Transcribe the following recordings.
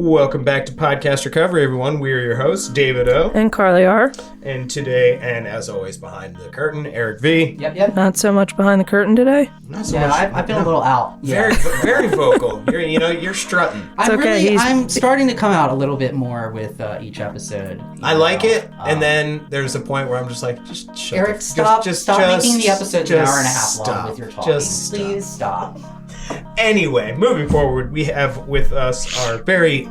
Welcome back to Podcast Recovery, everyone. We are your hosts, David O. And Carly R. And today, and as always, behind the curtain, Eric V. Yep. Not so much behind the curtain today. Not so much. I've been a little out. Very vocal. You're strutting. I'm starting to come out a little bit more with each episode. I like it, and then there's a point where I'm just like, just shut Eric, stop making the episodes an hour and a half long with your talking. Please stop. Anyway, moving forward, we have with us our very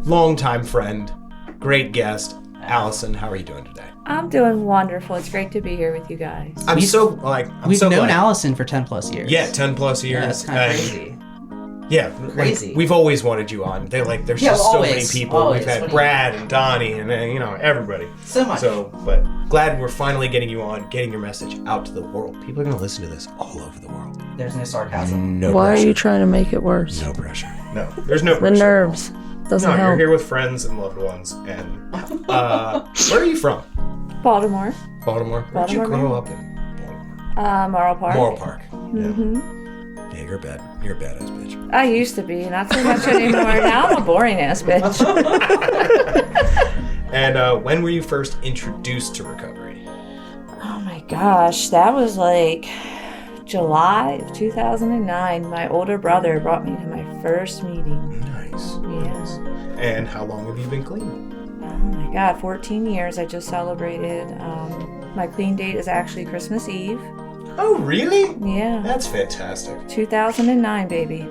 longtime friend, great guest, Allison. How are you doing today? I'm doing wonderful. It's great to be here with you guys. We've known Allison for 10 plus years. Yeah, 10 plus years. Yeah, that's kind of crazy. Yeah, crazy. Like, we've always wanted you on. There's just so many people. Always. We've had Brad and Donnie and everybody. So much. But glad we're finally getting you on, getting your message out to the world. People are going to listen to this all over the world. There's no sarcasm. No Why pressure. are you trying to make it worse? No pressure. No, there's no The pressure. nerves. Doesn't help. You're here with friends and loved ones. And where are you from? Baltimore. Baltimore. Where'd you Baltimore, grow up in Baltimore? Morrill Park. Morrill Park. Mm-hmm. Yeah, you're a badass bitch. I used to be, not so much anymore. Now I'm a boring ass bitch. And when were you first introduced to recovery? Oh my gosh, that was like July of 2009. My older brother brought me to my first meeting. Nice. Yeah. And how long have you been clean? Oh my God, 14 years. I just celebrated. My clean date is actually Christmas Eve. Oh, really? Yeah. That's fantastic. 2009, baby.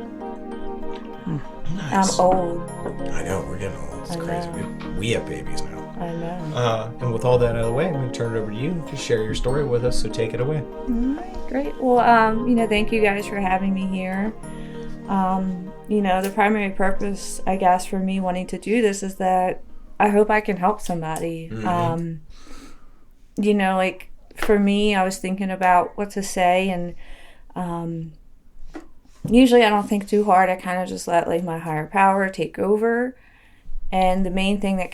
Nice. I'm old. I know, we're getting old. It's crazy. We have babies now. I know. And with all that out of the way, I'm going to turn it over to you to share your story with us, so take it away. All right, great. Well, thank you guys for having me here. The primary purpose, I guess, for me wanting to do this is that I hope I can help somebody. Mm-hmm. For me, I was thinking about what to say, and usually I don't think too hard. I kind of just let my higher power take over. And the main thing that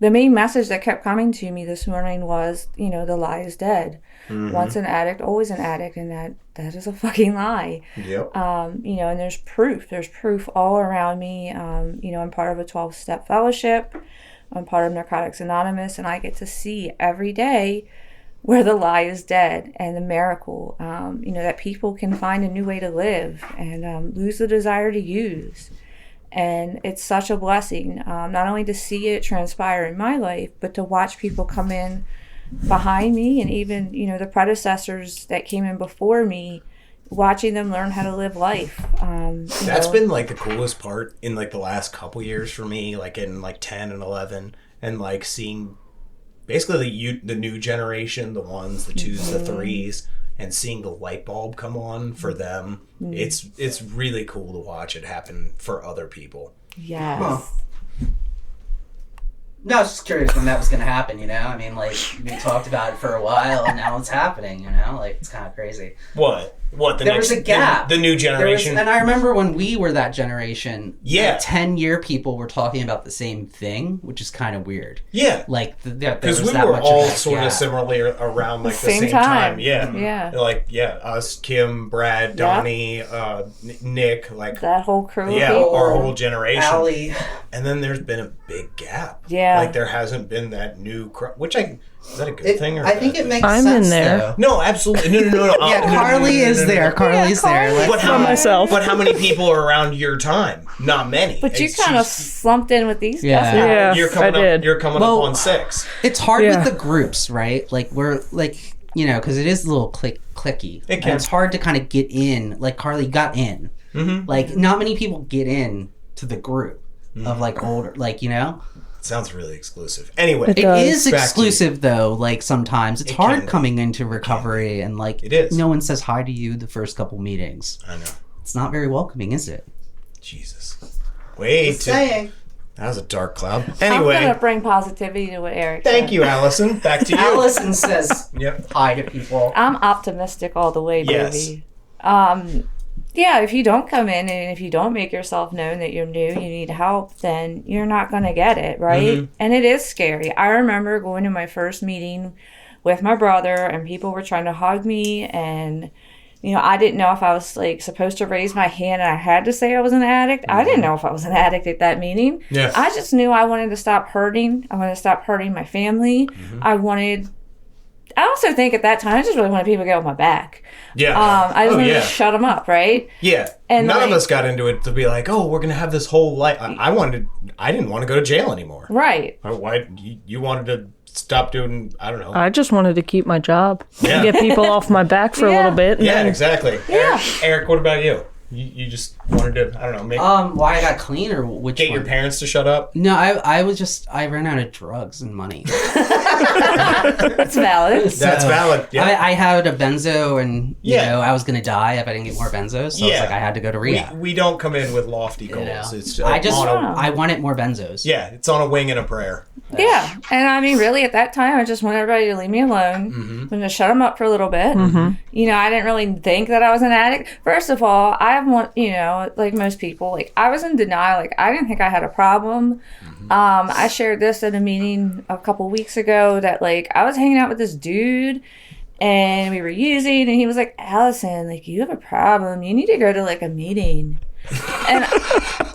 the main message that kept coming to me this morning was, the lie is dead. Mm-hmm. Once an addict, always an addict, and that is a fucking lie. Yep. And there's proof. There's proof all around me. I'm part of a 12-step fellowship. I'm part of Narcotics Anonymous, and I get to see every day where the lie is dead and the miracle, that people can find a new way to live and lose the desire to use. And it's such a blessing, not only to see it transpire in my life, but to watch people come in behind me and even, the predecessors that came in before me, watching them learn how to live life. That's been the coolest part in the last couple years for me, in 10 and 11, and seeing basically the new generation, the ones, the twos, the threes, and seeing the light bulb come on for them. It's really cool to watch it happen for other people. Yes. Huh. No, I was just curious when that was going to happen, we talked about it for a while, and now it's happening, it's kind of crazy. What? There was a gap. The new generation? And I remember when we were that generation, yeah. 10-year people were talking about the same thing, which is kind of weird. Yeah. Because we were all sort of similarly around the same time. Yeah. Yeah. Us, Kim, Brad, Donnie, Nick, that whole crew. Yeah, our whole generation. Allie. And then there's been a big gap. Yeah. There hasn't been that new crowd, which is that a good thing or I think it makes I'm sense, in there. though. No, absolutely. No. Yeah, Carly is there. Carly's there. But how many people are around your time? Not many. But you kind of slumped in with these guys. Yeah, You're coming up on 6. It's hard with the groups, right? We're because it is a little clicky. It can. And it's hard to kind of get in. Carly got in. Mm-hmm. Not many people get in to the group of older, It sounds really exclusive. Anyway, it is exclusive though. Sometimes it's hard coming into recovery, and it is. No one says hi to you the first couple meetings. I know. It's not very welcoming, is it? Jesus. Wait. Just saying. That was a dark cloud. Anyway. I'm going to bring positivity to what Eric said. Thank you, Allison. Back to you. Allison says hi to people. I'm optimistic all the way, baby. Yes. If you don't come in and if you don't make yourself known that you're new, you need help, then you're not going to get it, right? Mm-hmm. And it is scary. I remember going to my first meeting with my brother and people were trying to hug me and I didn't know if I was like supposed to raise my hand and I had to say I was an addict. I didn't know if I was an addict at that meeting. Yeah. I just knew I wanted to stop hurting. I wanted to stop hurting my family. I also think at that time, I just really wanted people to get on my back. Yeah. I just wanted to shut them up, right? Yeah. And none of us got into it to be like, oh, we're going to have this whole life. I didn't want to go to jail anymore. Right. Why you wanted to stop doing, I don't know. I just wanted to keep my job. Yeah. Get people off my back for a little bit. And Yeah, then exactly. Yeah. Eric, what about you? You just wanted to, I don't know, make Why I got clean or which get one? your parents to shut up? No, I ran out of drugs and money. That's valid. That's valid. Yeah. I had a benzo and, Yeah. I was going to die if I didn't get more benzos. So it's like I had to go to rehab. We don't come in with lofty goals. It's just I wanted more benzos. yeah, it's on a wing and a prayer. Yeah. And I mean, really, at that time, I just want everybody to leave me alone. I'm going to shut them up for a little bit. I didn't really think that I was an addict. First of all, I have one, like most people, like I was in denial. Like I didn't think I had a problem. I shared this at a meeting a couple weeks ago that like I was hanging out with this dude and we were using and he was like, Allison, like you have a problem. You need to go to like a meeting.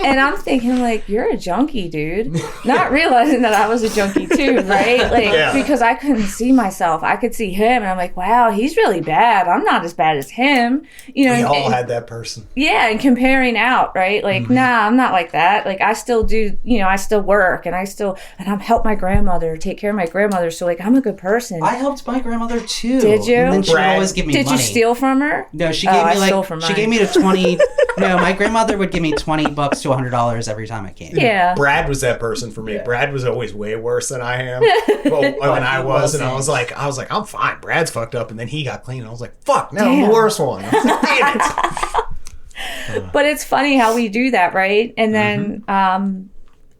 And I'm thinking like, you're a junkie, dude. Not realizing that I was a junkie too, right? Like because I couldn't see myself. I could see him and I'm like, wow, he's really bad. I'm not as bad as him. We all had that person. Yeah, and comparing out, right? Like, nah, I'm not like that. Like I still do, I still work and I'm help my grandmother, take care of my grandmother. So like I'm a good person. I helped my grandmother too. Did you? And then she'd always give me money. Did you steal from her? No, she gave me stole from she mine. gave me the 20. No, my grandmother would give me $20 to $100 every time I came. Yeah. Brad was that person for me. Brad was always way worse than I am. When I was, and I was like, I'm fine. Brad's fucked up, and then he got clean. And I was like, fuck, now I'm the worst one. I was like, damn it. But it's funny how we do that, right? And then,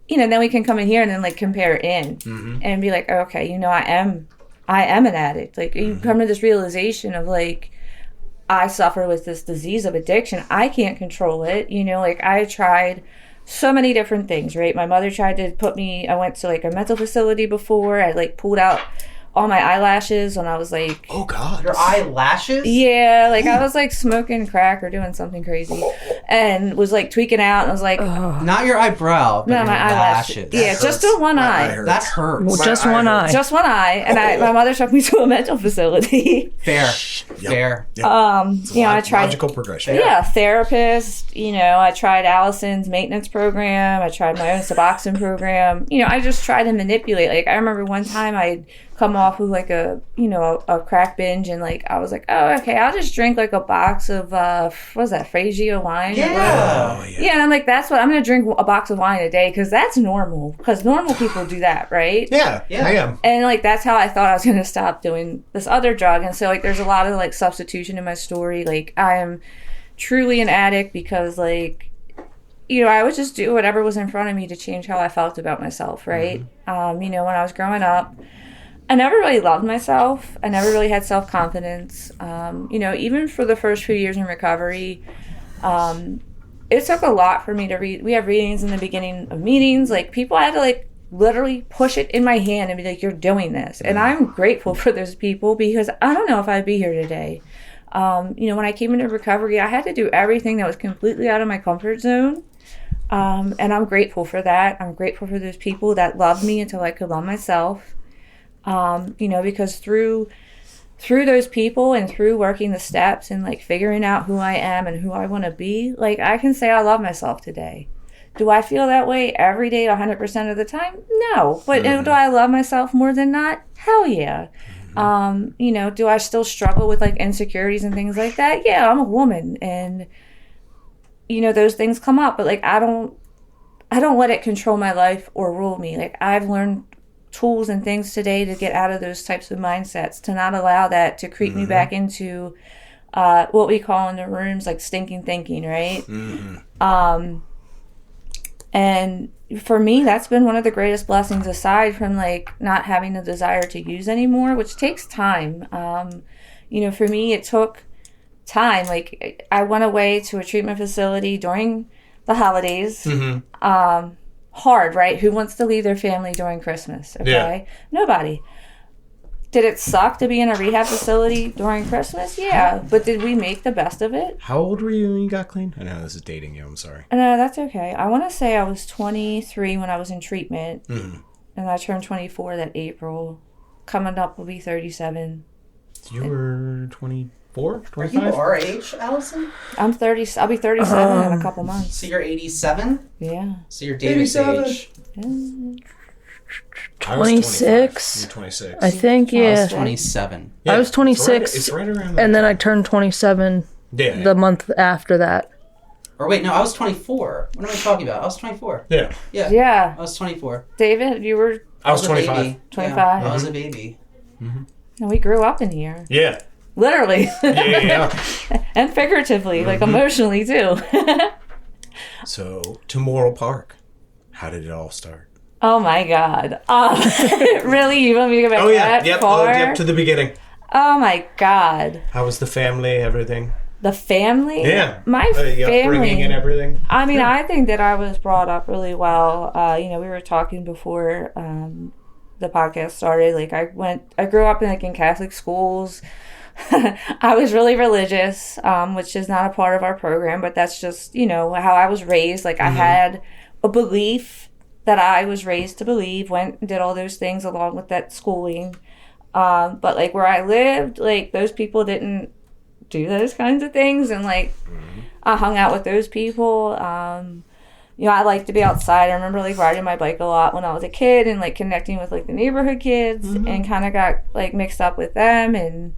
then we can come in here and then like compare it in and be like, okay, I am an addict. Like you come to this realization of like, I suffer with this disease of addiction. I can't control it. Like I tried so many different things, right? My mother tried to I went to like a mental facility before. I like pulled out all my eyelashes when I was like... Oh, God. Your eyelashes? Yeah, like I was like smoking crack or doing something crazy and was like tweaking out and I was like... Not your eyebrow, but no, your my eyelashes. Yeah, just the one eye. That hurts. Well, just one eye. Just one eye. And my mother took me to a mental facility. Fair. Fair. Yep. I tried... Logical progression. Yeah, therapist. I tried Allison's maintenance program. I tried my own Suboxone program. I just tried to manipulate. Like I remember one time I'd come off with like a crack binge and like I was like, oh, okay, I'll just drink like a box of what was that, Fragile wine? Yeah. Yeah, and I'm like, that's what I'm gonna drink, a box of wine a day because that's normal. Because normal people do that, right? Yeah, I am. And like that's how I thought I was gonna stop doing this other drug. And so like there's a lot of like substitution in my story. Like I am truly an addict because like I would just do whatever was in front of me to change how I felt about myself, right? When I was growing up, I never really loved myself. I never really had self-confidence. Even for the first few years in recovery, it took a lot for me to read. We have readings in the beginning of meetings. Like, people had to, like, literally push it in my hand and be like, you're doing this. And I'm grateful for those people because I don't know if I'd be here today. When I came into recovery, I had to do everything that was completely out of my comfort zone. And I'm grateful for that. I'm grateful for those people that loved me until I could love myself. Because through those people and through working the steps and like figuring out who I am and who I want to be, like I can say I love myself today. Do I feel that way every day 100% of the time? No. But do I love myself more than not? Hell yeah. Do I still struggle with like insecurities and things like that? Yeah, I'm a woman and those things come up, but like I don't let it control my life or rule me. Like I've learned tools and things today to get out of those types of mindsets, to not allow that to creep me back into what we call in the rooms like stinking thinking, right? And for me, that's been one of the greatest blessings, aside from like not having the desire to use anymore, which takes time. For me, it took time. Like I went away to a treatment facility during the holidays. Hard, right? Who wants to leave their family during Christmas? Okay, nobody. Did it suck to be in a rehab facility during Christmas? Yeah. But did we make the best of it? How old were you when you got clean? I know this is dating you. I'm sorry. No, that's okay. I want to say I was 23 when I was in treatment. And I turned 24 that April. Coming up will be 37. You were 24? Are 25? you our age, Allison? I'm 30. I'll be 37 in a couple months. So you're 87? Yeah. So you're David's 87. age. I was 26. 25. You're 26. I think, I was yeah. 27. Yeah, I was 26, It's right around that. and then I turned 27 Yeah. the month after that. Or wait, no, I was 24. What am I talking about? I was 24. Yeah. Yeah. Yeah. I was 24. David, you were I was a 25. baby. 25. Yeah, I was a baby. And we grew up in here. Yeah. Literally. Yeah. And figuratively, like emotionally too. So, to Morrill Park. How did it all start? Oh my God. Really? You want me to go back Oh, yeah. that Yep. far? Oh, yep. To the beginning. Oh my God. How was the family, everything? The family? Yeah. My The upbringing and family. everything. I mean, I think that I was brought up really well. We were talking before the podcast started. Like I grew up in Catholic schools. I was really religious, which is not a part of our program, but that's just, how I was raised. Like I had a belief that I was raised to believe, went and did all those things along with that schooling. But like where I lived, like those people didn't do those kinds of things. And like I hung out with those people. I like to be outside. I remember like riding my bike a lot when I was a kid and like connecting with like the neighborhood kids and kind of got like mixed up with them. And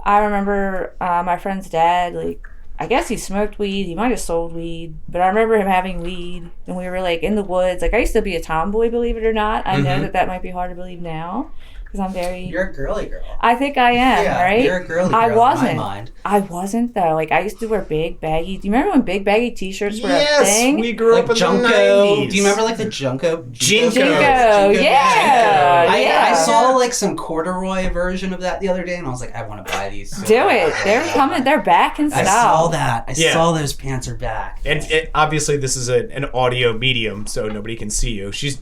I remember my friend's dad, like, I guess he smoked weed. He might have sold weed, but I remember him having weed, and we were like in the woods. Like I used to be a tomboy, believe it or not. I know that might be hard to believe now because I'm very. You're a girly girl. I think I am, Yeah, right? you're a girly girl I wasn't. in my mind. I wasn't though. Like I used to wear big baggy. Do you remember when big baggy T-shirts were a Yes, thing? we grew Like up in Junko. the 90s. Do you remember like the Junko? Jinko. Jinko, yeah. I saw like some corduroy version of that the other day, and I was like, I want to buy these. So Do bad. it. They're coming. They're back in I style. saw that. I Yeah. saw those pants are back. And obviously, this is an audio medium, so nobody can see you. She's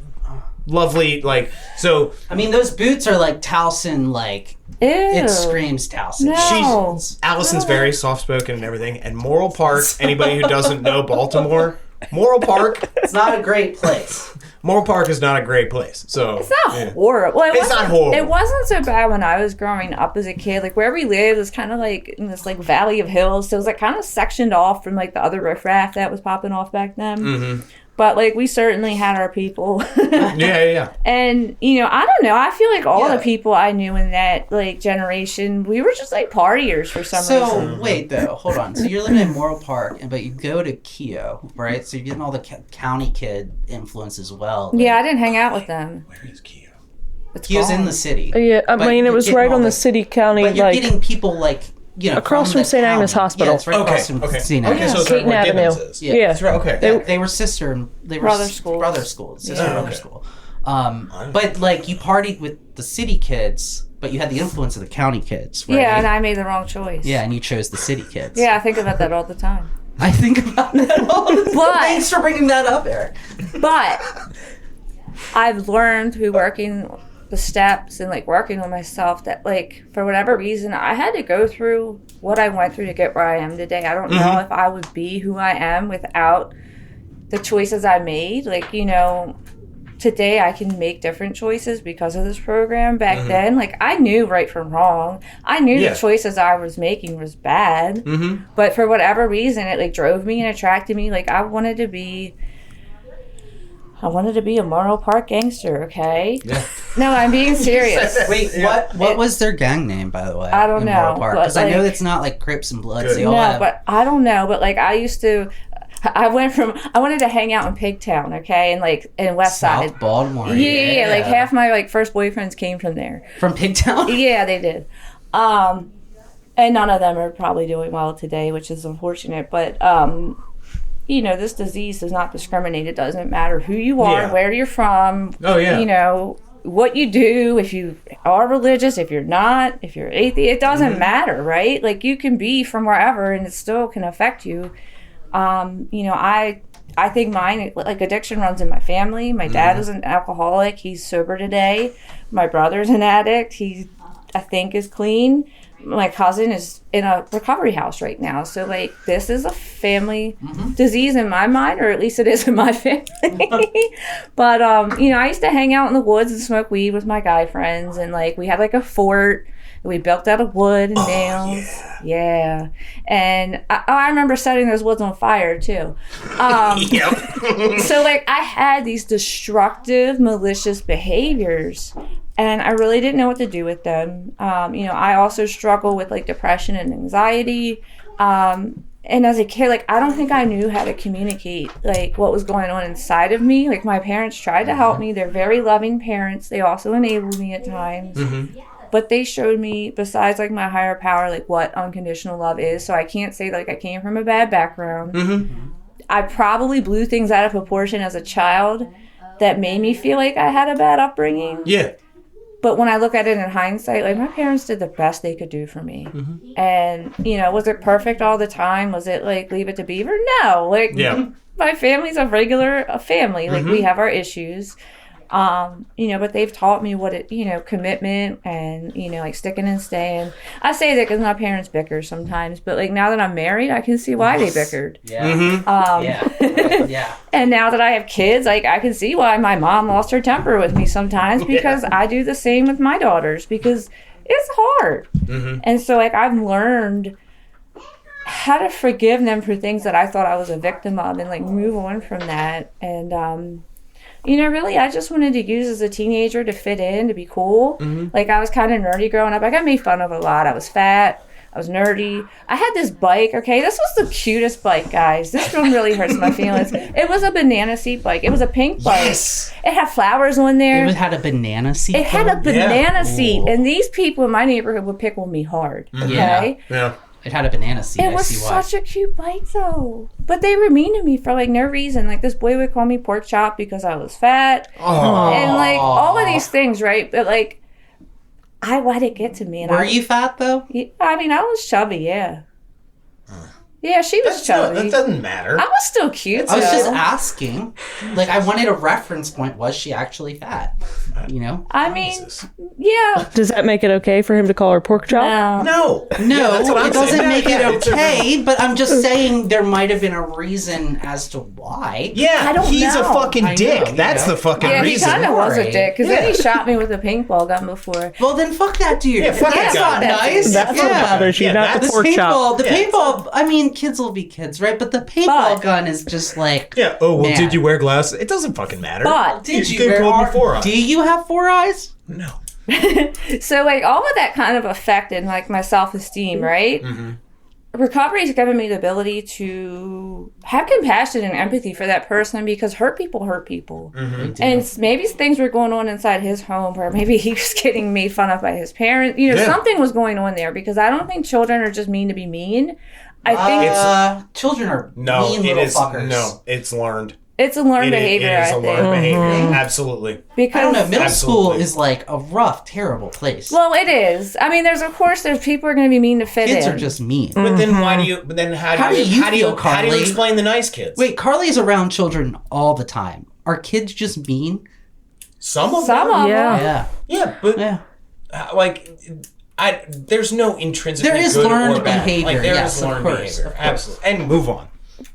lovely, like, so I mean, those boots are like Towson, like, Ew. it screams Towson. No. Allison's very soft-spoken and everything. And Morrill Park, anybody who doesn't know Baltimore, Morrill Park It's not a great place. Morrill Park is not a great place. So It's not horrible. Well, It's not horrible. It wasn't so bad when I was growing up as a kid. Like where we lived was kind of like in this like valley of hills, so it was like kind of sectioned off from like the other riffraff that was popping off back then. But like we certainly had our people. yeah. And I don't know. I feel like all Yeah. the people I knew in that like generation, we were just like partiers for some reason. So, wait, though, hold on. So you're living in Morrill Park, but you go to Keogh, right? So you're getting all the county kid influence as well. Like, Yeah, I didn't hang out with them. Where is Keogh? It's Keogh's gone. in the city. Yeah, I But mean, it you're was getting right all on the- the city county, But you're like getting people like, across from the St. Agnes county. Hospital. Yeah, it's right across from St. Okay, Agnes. so it's right Keaton where Avenue. Gibbons is. Yeah. Yeah. That's right, okay. Yeah, they were sister. They were Brother schools. Brother schools. Sister Yeah. brother Okay. school. But like you partied with the city kids, but you had the influence of the county kids, right? Yeah, and I made the wrong choice. Yeah, and you chose the city kids. Yeah, I think about that all the time. I think about that all the time. But- Thanks for bringing that up, Eric. But I've learned through working the steps and like working on myself that like for whatever reason I had to go through what I went through to get where I am today. I don't know if I would be who I am without the choices I made. Like, today I can make different choices because of this program. Back then, like I knew right from wrong. I knew Yeah. the choices I was making was bad. But for whatever reason, it like drove me and attracted me. Like I wanted to be a Morrill Park gangster, okay? Yeah. No, I'm being serious. Wait, what was their gang name, by the way? I don't in know, Morrill Park? but, Because I know like- it's not like Crips and Bloods. Good. They all No, have. but I don't know. But like I wanted to hang out in Pigtown, okay, and West South Side. Baltimore. Yeah, like half my like first boyfriends came from there. From Pigtown. Yeah, they did. And none of them are probably doing well today, which is unfortunate. But this disease does not discriminate. It doesn't matter who you are, Yeah. where you're from. Oh, yeah. What you do, if you are religious, if you're not, if you're atheist, it doesn't matter, right? Like you can be from wherever and it still can affect you. I think mine, like addiction runs in my family. My dad was an alcoholic. He's sober today. My brother's an addict. He I think is clean. My cousin is in a recovery house right now. So, like, this is a family disease in my mind, or at least it is in my family. But, I used to hang out in the woods and smoke weed with my guy friends. And, like, we had, like, a fort that we built out of wood and nails. Yeah. And I remember setting those woods on fire, too. So, like, I had these destructive, malicious behaviors. And I really didn't know what to do with them. I also struggle with, like, depression and anxiety. And as a kid, like, I don't think I knew how to communicate, like, what was going on inside of me. Like, my parents tried to help me. They're very loving parents. They also enabled me at times. But they showed me, besides, like, my higher power, like, what unconditional love is. So I can't say, like, I came from a bad background. I probably blew things out of proportion as a child that made me feel like I had a bad upbringing. Yeah. But when I look at it in hindsight, like, my parents did the best they could do for me. And, was it perfect all the time? Was it, like, Leave It to Beaver? No. Like, my family's a family. Like, we have our issues. But they've taught me what commitment and, like, sticking and staying. I say that because my parents bicker sometimes, but, like, now that I'm married, I can see why they bickered. And now that I have kids, like, I can see why my mom lost her temper with me sometimes, because I do the same with my daughters, because it's hard. And so, like, I've learned how to forgive them for things that I thought I was a victim of, and, like, move on from that. And, really, I just wanted to use as a teenager to fit in, to be cool. Like, I was kind of nerdy growing up. I got made fun of a lot. I was fat. I was nerdy. I had this bike, okay? This was the cutest bike, guys. This one really hurts my feelings. It was a banana seat bike. It was a pink bike. Yes. It had flowers on there. It had a banana seat? It had a banana seat. And these people in my neighborhood would pickle me hard, okay? Yeah. It had a banana seat. It was such a cute bike, though. But they were mean to me for, like, no reason. Like, this boy would call me pork chop because I was fat. And, like, all of these things, right? But, like, I let it get to me. And Were you fat, though? I mean, I was chubby, yeah. Yeah, she was chubby. That doesn't matter. I was still cute, I was just asking. Like, I wanted a reference point. Was she actually fat? I mean, yeah. Does that make it okay for him to call her pork chop? No, it doesn't make it okay, but I'm just saying there might have been a reason as to why. Yeah, I don't he's know. a fucking dick. That's the fucking reason. Yeah, he kind of was a dick, because then he shot me with a paintball gun before. Well, then fuck that dude. Yeah, fuck That's that guy. not nice. That's what bothers you, not the pork chop. The paintball, I mean, kids will be kids, right? But the paintball gun is just like... Yeah, did you wear glasses? It doesn't fucking matter. But did you wear 4 eyes? Do you have 4 eyes? No. So, like, all of that kind of affected, like, my self-esteem, right? Recovery has given me the ability to have compassion and empathy for that person, because hurt people. And maybe things were going on inside his home, or maybe he was getting made fun of by his parents. Something was going on there, because I don't think children are just mean to be mean. I think children are mean little fuckers. No, it's learned. It's a learned behavior, It is I a think. learned behavior. Absolutely. Because, I don't know. Middle school is like a rough, terrible place. Well, it is. I mean, there's people are going to be mean to fit Kids in. are just mean. But then how do you Carly? explain the nice kids? Wait, Carly's around children all the time. Are kids just mean? Some of them. Yeah. Yeah, but there's no intrinsically there is good learned or bad. behavior. Like, there yes, is learned of course, behavior. Absolutely. And move on.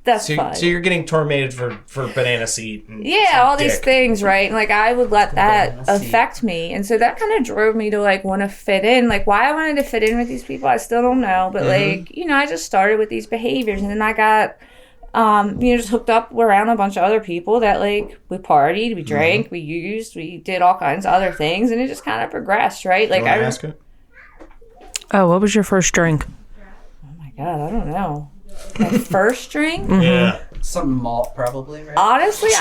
That's fine. So you're getting tormented for banana seat. And all these things, right? And, like, I would let that affect me. And so that kind of drove me to, like, want to fit in. Like, why I wanted to fit in with these people, I still don't know. But, like, I just started with these behaviors. And then I got, just hooked up around a bunch of other people that, like, we partied, we drank, we used, we did all kinds of other things. And it just kind of progressed, right? Like, I ask it? Oh, what was your first drink? Oh, my God, I don't know. My first drink? Yeah. Some malt, probably, right? Honestly,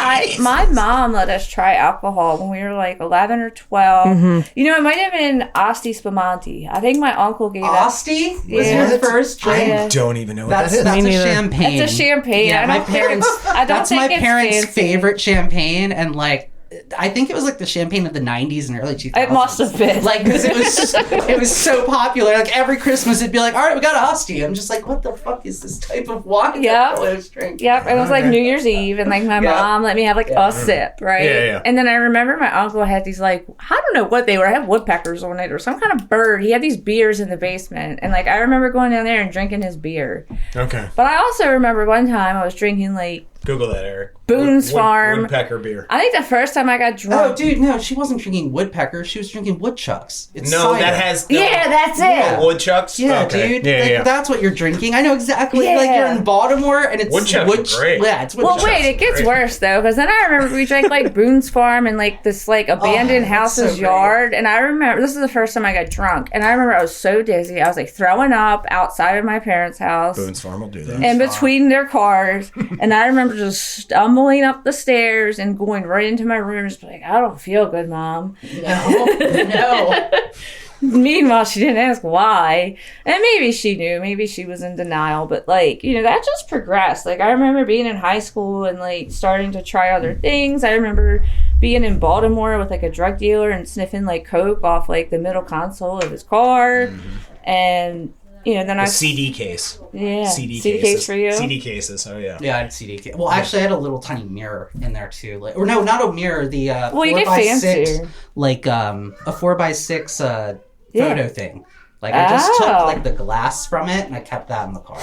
my mom let us try alcohol when we were like 11 or 12. It might have been Asti Spumante. I think my uncle gave Asti was your first drink? I don't even know what that is. That's a champagne. It's a champagne. Yeah, my parents. That's my parents' favorite champagne, and like I think it was like the champagne of the 90s and early 2000s. It must have been. Like, because it was so popular. Like, every Christmas it'd be like, all right, we got Asti. I'm just like, what the fuck is this type of wine that I was drinking? Yep, it was like New Year's Eve, and like my mom let me have like a sip, right? Yeah. And then I remember my uncle had these like, I don't know what they were. I have woodpeckers on it or some kind of bird. He had these beers in the basement, and like I remember going down there and drinking his beer. Okay. But I also remember one time I was drinking like Google that, Eric. Boone's Farm. Woodpecker beer. I think the first time I got drunk. Oh, dude, no, she wasn't drinking woodpecker. She was drinking woodchucks. It's No, cider. that has... Yeah, that's it. Yeah. Woodchucks? Yeah, Okay. dude. Yeah, like, yeah. That's what you're drinking. I know exactly. Yeah. Like, you're in Baltimore, and it's Woodchucks are great. Yeah, it's Well, woodchucks. wait, it gets great. worse though, because then I remember we drank like Boone's Farm in like this like abandoned that's house's so great. yard, and I remember this is the first time I got drunk, and I remember I was so dizzy, I was like throwing up outside of my parents' house, Boone's Farm will do that. in between their cars, and I remember just stumbling up the stairs and going right into my room, just like, I don't feel good, Mom. No. Meanwhile, she didn't ask why. And maybe she knew. Maybe she was in denial. But, like, you know, that just progressed. Like, I remember being in high school and, like, starting to try other things. I remember being in Baltimore with, like, a drug dealer and sniffing, like, coke off, like, the middle console of his car. And, you know, then I... CD case. Yeah. CD case cases. for you? CD cases, oh yeah. Yeah, I had CD. Well, actually, I had a little tiny mirror in there too. Like, or no, not a mirror. The Well, you get 4x6, fancier. like a 4x6 photo thing. Like I just took like the glass from it and I kept that in the car.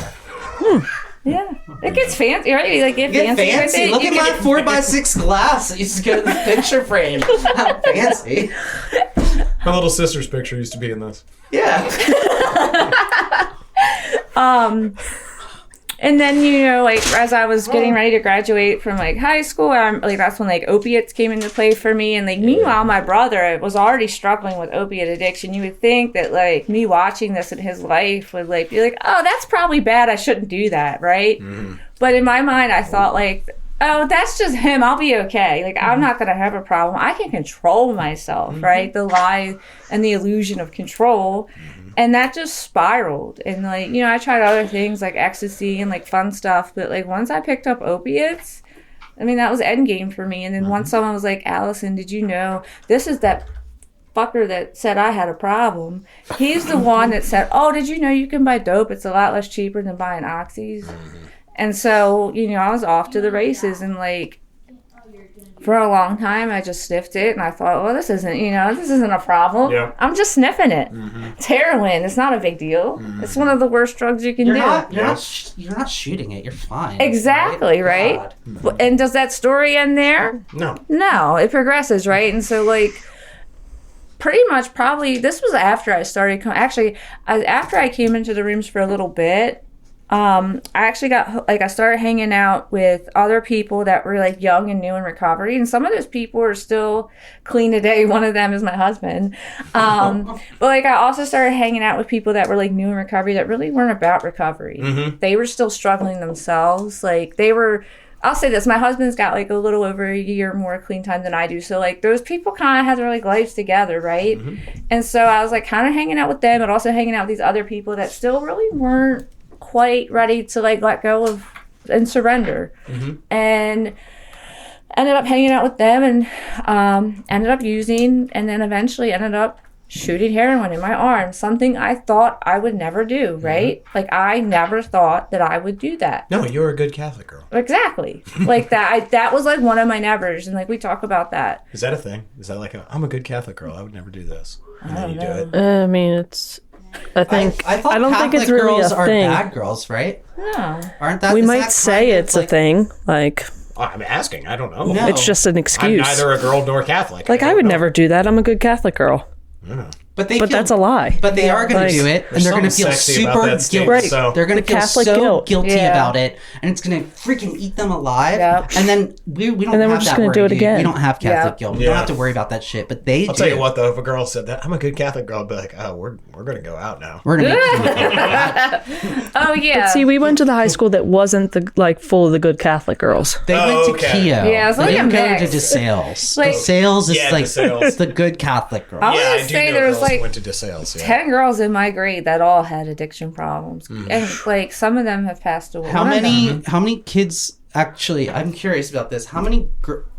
Yeah. It gets fancy, right? You, like, get Get fancy. with fancy. it. Look You at my 4x6 glass. I used to go to the picture frame. I'm fancy. My little sister's picture used to be in this. Yeah. And then, you know, like, as I was getting ready to graduate from, like, high school, like, that's when, like, opiates came into play for me. And, like, meanwhile, my brother was already struggling with opiate addiction. You would think that, like, me watching this in his life would, like, be like, oh, that's probably bad. I shouldn't do that, right? Mm-hmm. But in my mind, I thought, like, oh, that's just him. I'll be okay. Like, I'm not going to have a problem. I can control myself, right? The lie and the illusion of control. And that just spiraled. And, like, you know, I tried other things like ecstasy and, like, fun stuff. But, like, once I picked up opiates, I mean, that was endgame for me. And then once someone was like, Allison, did you know this is that fucker that said I had a problem? He's the one that said, oh, did you know you can buy dope? It's a lot less cheaper than buying oxys. And so, you know, I was off to the races. And, like, for a long time, I just sniffed it, and I thought, well, this isn't a problem. Yeah. I'm just sniffing it. It's heroin. It's not a big deal. It's one of the worst drugs you can do. You're not shooting it. You're fine. Exactly, right? And does that story end there? No. No, it progresses, right? And so, like, pretty much probably, this was after I started, after I came into the rooms for a little bit, I actually I started hanging out with other people that were, like, young and new in recovery, and some of those people are still clean today. One of them is my husband. But, like, I also started hanging out with people that were, like, new in recovery that really weren't about recovery. Mm-hmm. They were still struggling themselves. Like, I'll say this, my husband's got, like, a little over a year more clean time than I do. So, like, those people kind of had their, like, lives together, right? Mm-hmm. And so I was, like, kind of hanging out with them, but also hanging out with these other people that still really weren't quite ready to, like, let go of and surrender. Mm-hmm. And ended up hanging out with them and ended up using, and then eventually ended up shooting heroin in my arm, something I thought I would never do, right? Mm-hmm. Like, I never thought that I would do that. No, you're a good Catholic girl. Exactly. Like, that was, like, one of my nevers, and, like, we talk about that. Is that a thing? Is that like I'm a good Catholic girl, I would never do this, and then you do it? I mean, it's... I think I thought I don't Catholic think it's really girls a are thing. bad girls, right? No. Aren't that? We is might that say kind of it's a thing. Like, I'm asking. I don't know. No. it's just an I'm excuse. neither a girl nor Catholic. Like, I would never do that. I'm a good Catholic girl. But that's a lie. But they are going Like, to do it, and they're going to feel sexy about super that state, guilty. so- They're going to The feel Catholic so guilt. guilty Yeah. about it, and it's going to freaking eat them alive. Yep. And then we don't And then have we're just that gonna worry, do it dude. again. We don't have Catholic Yep. guilt. We Yeah. don't have to worry about that shit. But they I'll tell you what, though, if a girl said that, I'm a good Catholic girl, I'd be like, oh, we're going to go out now. We're going to Oh, yeah. See, we went to the high school that wasn't the full of the good Catholic girls. They went to okay. Keo. Yeah, it's They like a didn't go mix. to DeSales. Like- DeSales is Yeah, like DeSales. the good Catholic girl. I Yeah, want I to do say know there was, girls like went to DeSales. Yeah. 10 girls in my grade that all had addiction problems, and like some of them have passed away. How many kids? Actually, I'm curious about this. How many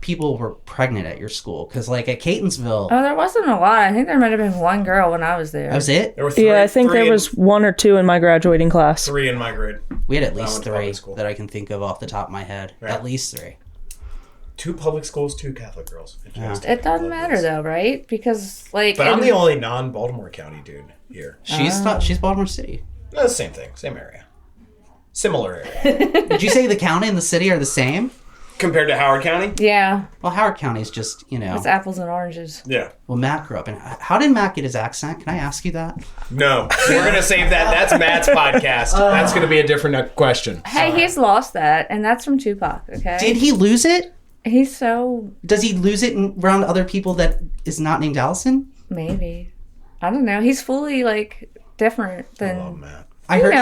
people were pregnant at your school? Because, like, at Catonsville... Oh, there wasn't a lot. I think there might have been one girl when I was there. That was it? There were three, yeah, I think there was 1 or 2 in my graduating class. 3 in my grade. We had at least 3 that I can think of off the top of my head. Right. At least 3. 2 public schools, 2 Catholic girls. Yeah. It doesn't matter, though, right? Because, like... But I'm the only non-Baltimore County dude here. She's Baltimore City. No, the same thing. Same area. Similar area. Did you say the county and the city are the same? Compared to Howard County? Yeah. Well, Howard County is just, It's apples and oranges. Yeah. Well, Matt grew up in... How did Matt get his accent? Can I ask you that? No. We're going to save that. That's Matt's podcast. That's going to be a different question. Hey, he's lost that, and that's from Tupac, okay? Did he lose it? He's so... Does he lose it around other people that is not named Allison? Maybe. I don't know. He's fully, like, different than... I love Matt.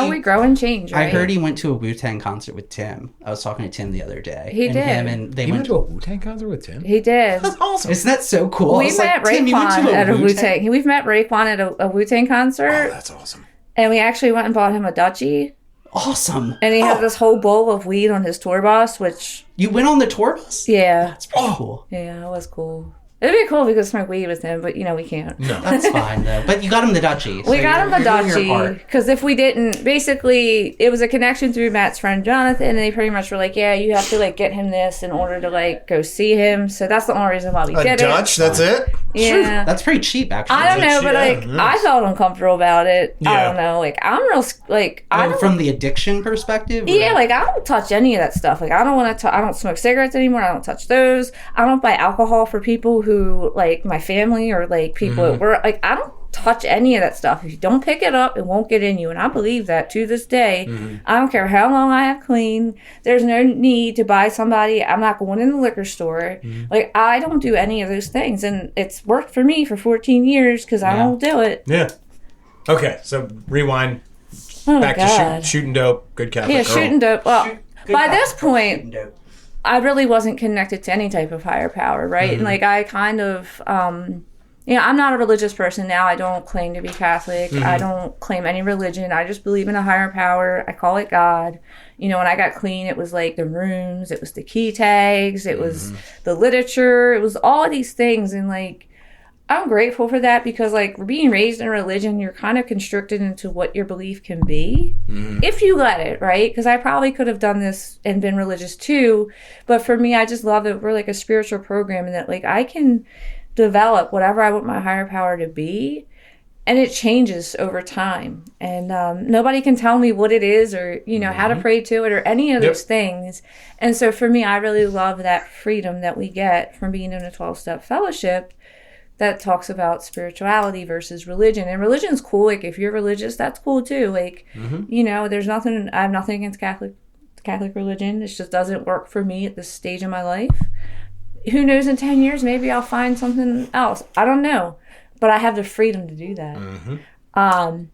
We grow and change, right? I heard he went to a Wu-Tang concert with Tim. I was talking to Tim the other day. He did. He went to a Wu-Tang concert with Tim? He did. That's awesome. Isn't that so cool? We met Raekwon at a Wu-Tang. We've met Raekwon at a Wu-Tang concert. Oh, that's awesome. And we actually went and bought him a Dutchie. Awesome. And he had this whole bowl of weed on his tour bus, which... You went on the tour bus? Yeah. That's pretty cool. Yeah, it was cool. It'd be cool if we could smoke weed with him, but, we can't. No. That's fine, though. But you got him the Dutchie. We got him the Dutchie, because if we didn't, basically, it was a connection through Matt's friend Jonathan, and they pretty much were like, yeah, you have to, like, get him this in order to, like, go see him. So that's the only reason why we did it. A Dutch, that's it? Yeah. That's pretty cheap, actually. I don't know, but, I felt uncomfortable about it. Yeah. I don't know. Like, I'm real, like, from the addiction perspective? Or? Yeah, like, I don't touch any of that stuff. Like, I don't want to, I don't smoke cigarettes anymore. I don't touch those. I don't buy alcohol for people who, like, my family or like people at work. Like, I don't touch any of that stuff. If you don't pick it up, it won't get in you. And I believe that to this day. I don't care how long I have clean. There's no need to buy somebody. I'm not going in the liquor store. Like, I don't do any of those things. And it's worked for me for 14 years because I don't do it. Yeah. Okay, so rewind. Back to shooting dope. Good Catholic girl. Shooting dope. Well, by this point... I really wasn't connected to any type of higher power, right? And like, I kind of, I'm not a religious person now. I don't claim to be Catholic. I don't claim any religion. I just believe in a higher power. I call it God. When I got clean, it was like the rooms, it was the key tags, it was the literature, it was all these things. And like, I'm grateful for that because, like, being raised in a religion, you're kind of constricted into what your belief can be, if you let it, right? Because I probably could have done this and been religious too, but for me, I just love that we're like a spiritual program and that, like, I can develop whatever I want my higher power to be, and it changes over time. And nobody can tell me what it is or, how to pray to it or any of those things. And so for me, I really love that freedom that we get from being in a 12-step fellowship that talks about spirituality versus religion. And religion's cool. Like, if you're religious, that's cool too. Like, there's nothing, I have nothing against Catholic religion. It just doesn't work for me at this stage of my life. Who knows, in 10 years, maybe I'll find something else. I don't know. But I have the freedom to do that.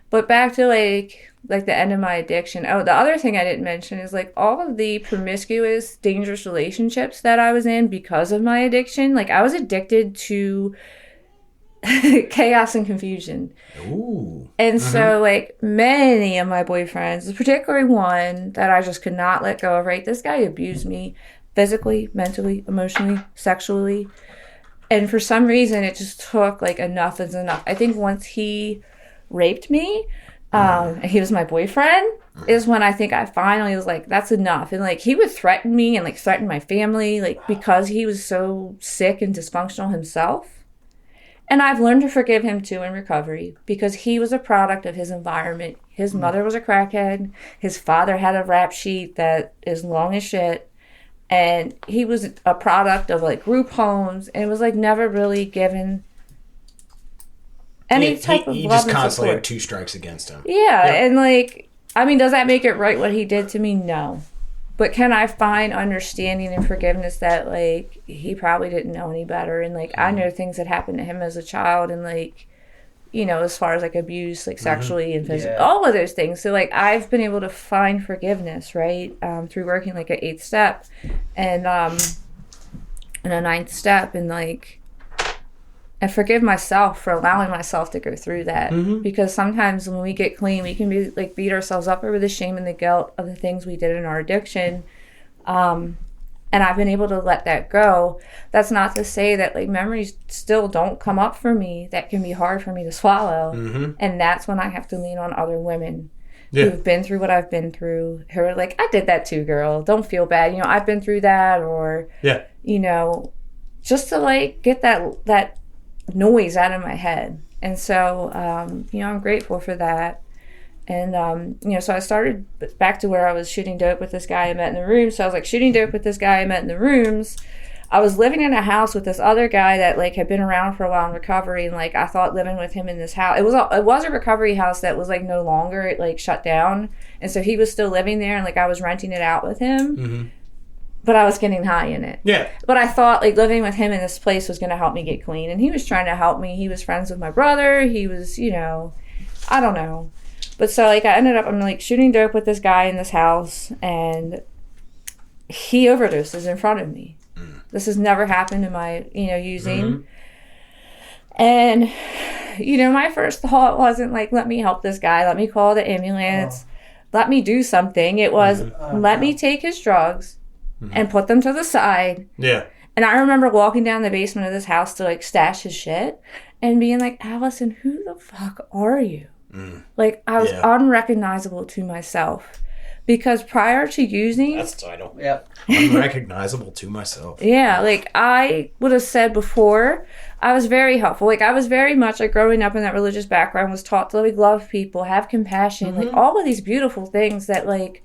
But back to like the end of my addiction. Oh, the other thing I didn't mention is like all of the promiscuous, dangerous relationships that I was in because of my addiction. Like, I was addicted to chaos and confusion. Ooh. And so, like, many of my boyfriends, particularly one that I just could not let go of, right? This guy abused me physically, mentally, emotionally, sexually. And for some reason, it just took, like, enough is enough. I think once he raped me, and he was my boyfriend, is when I think I finally was like, that's enough. And like, he would threaten me and like threaten my family, like, because he was so sick and dysfunctional himself. And I've learned to forgive him too in recovery because he was a product of his environment. His mother was a crackhead. His father had a rap sheet that is long as shit. And he was a product of like group homes and was like never really given any type of love and support. He just constantly had 2 strikes against him. Yeah, and like, I mean, does that make it right what he did to me? No. But can I find understanding and forgiveness that, like, he probably didn't know any better, and like, I know things that happened to him as a child, and like, as far as like abuse, like sexually and physically, all of those things. So like, I've been able to find forgiveness, right, through working like an 8th step and a 9th step, and like, and forgive myself for allowing myself to go through that. Because sometimes when we get clean, we can be like beat ourselves up over the shame and the guilt of the things we did in our addiction. And I've been able to let that go. That's not to say that like memories still don't come up for me that can be hard for me to swallow. And that's when I have to lean on other women who've been through what I've been through, who are like, I did that too, girl. Don't feel bad. You know, I've been through that. Or, you know, just to like get that noise out of my head. And so, you know, I'm grateful for that. And, you know, so I started back to where I was shooting dope with this guy I met in the room. So I was like shooting dope with this guy I met in the rooms. I was living in a house with this other guy that like had been around for a while in recovery. And like, I thought living with him in this house, it was a recovery house that was like no longer, it like shut down. And so he was still living there and like I was renting it out with him. But I was getting high in it. Yeah. But I thought like living with him in this place was going to help me get clean. And he was trying to help me. He was friends with my brother. He was, you know, I don't know. But so, like, I'm, like, shooting dope with this guy in this house, and he overdoses in front of me. This has never happened in my, you know, using. And, you know, my first thought wasn't, like, let me help this guy. Let me call the ambulance. Let me do something. It was, let me take his drugs and put them to the side. Yeah. And I remember walking down the basement of this house to, like, stash his shit and being like, Allison, who the fuck are you? Like, I was unrecognizable to myself. Because prior to using... That's the title. Yep. Unrecognizable to myself. Yeah, like, I would have said before, I was very helpful. Like, I was very much, like, growing up in that religious background, was taught to, like, love people, have compassion, like, all of these beautiful things that, like,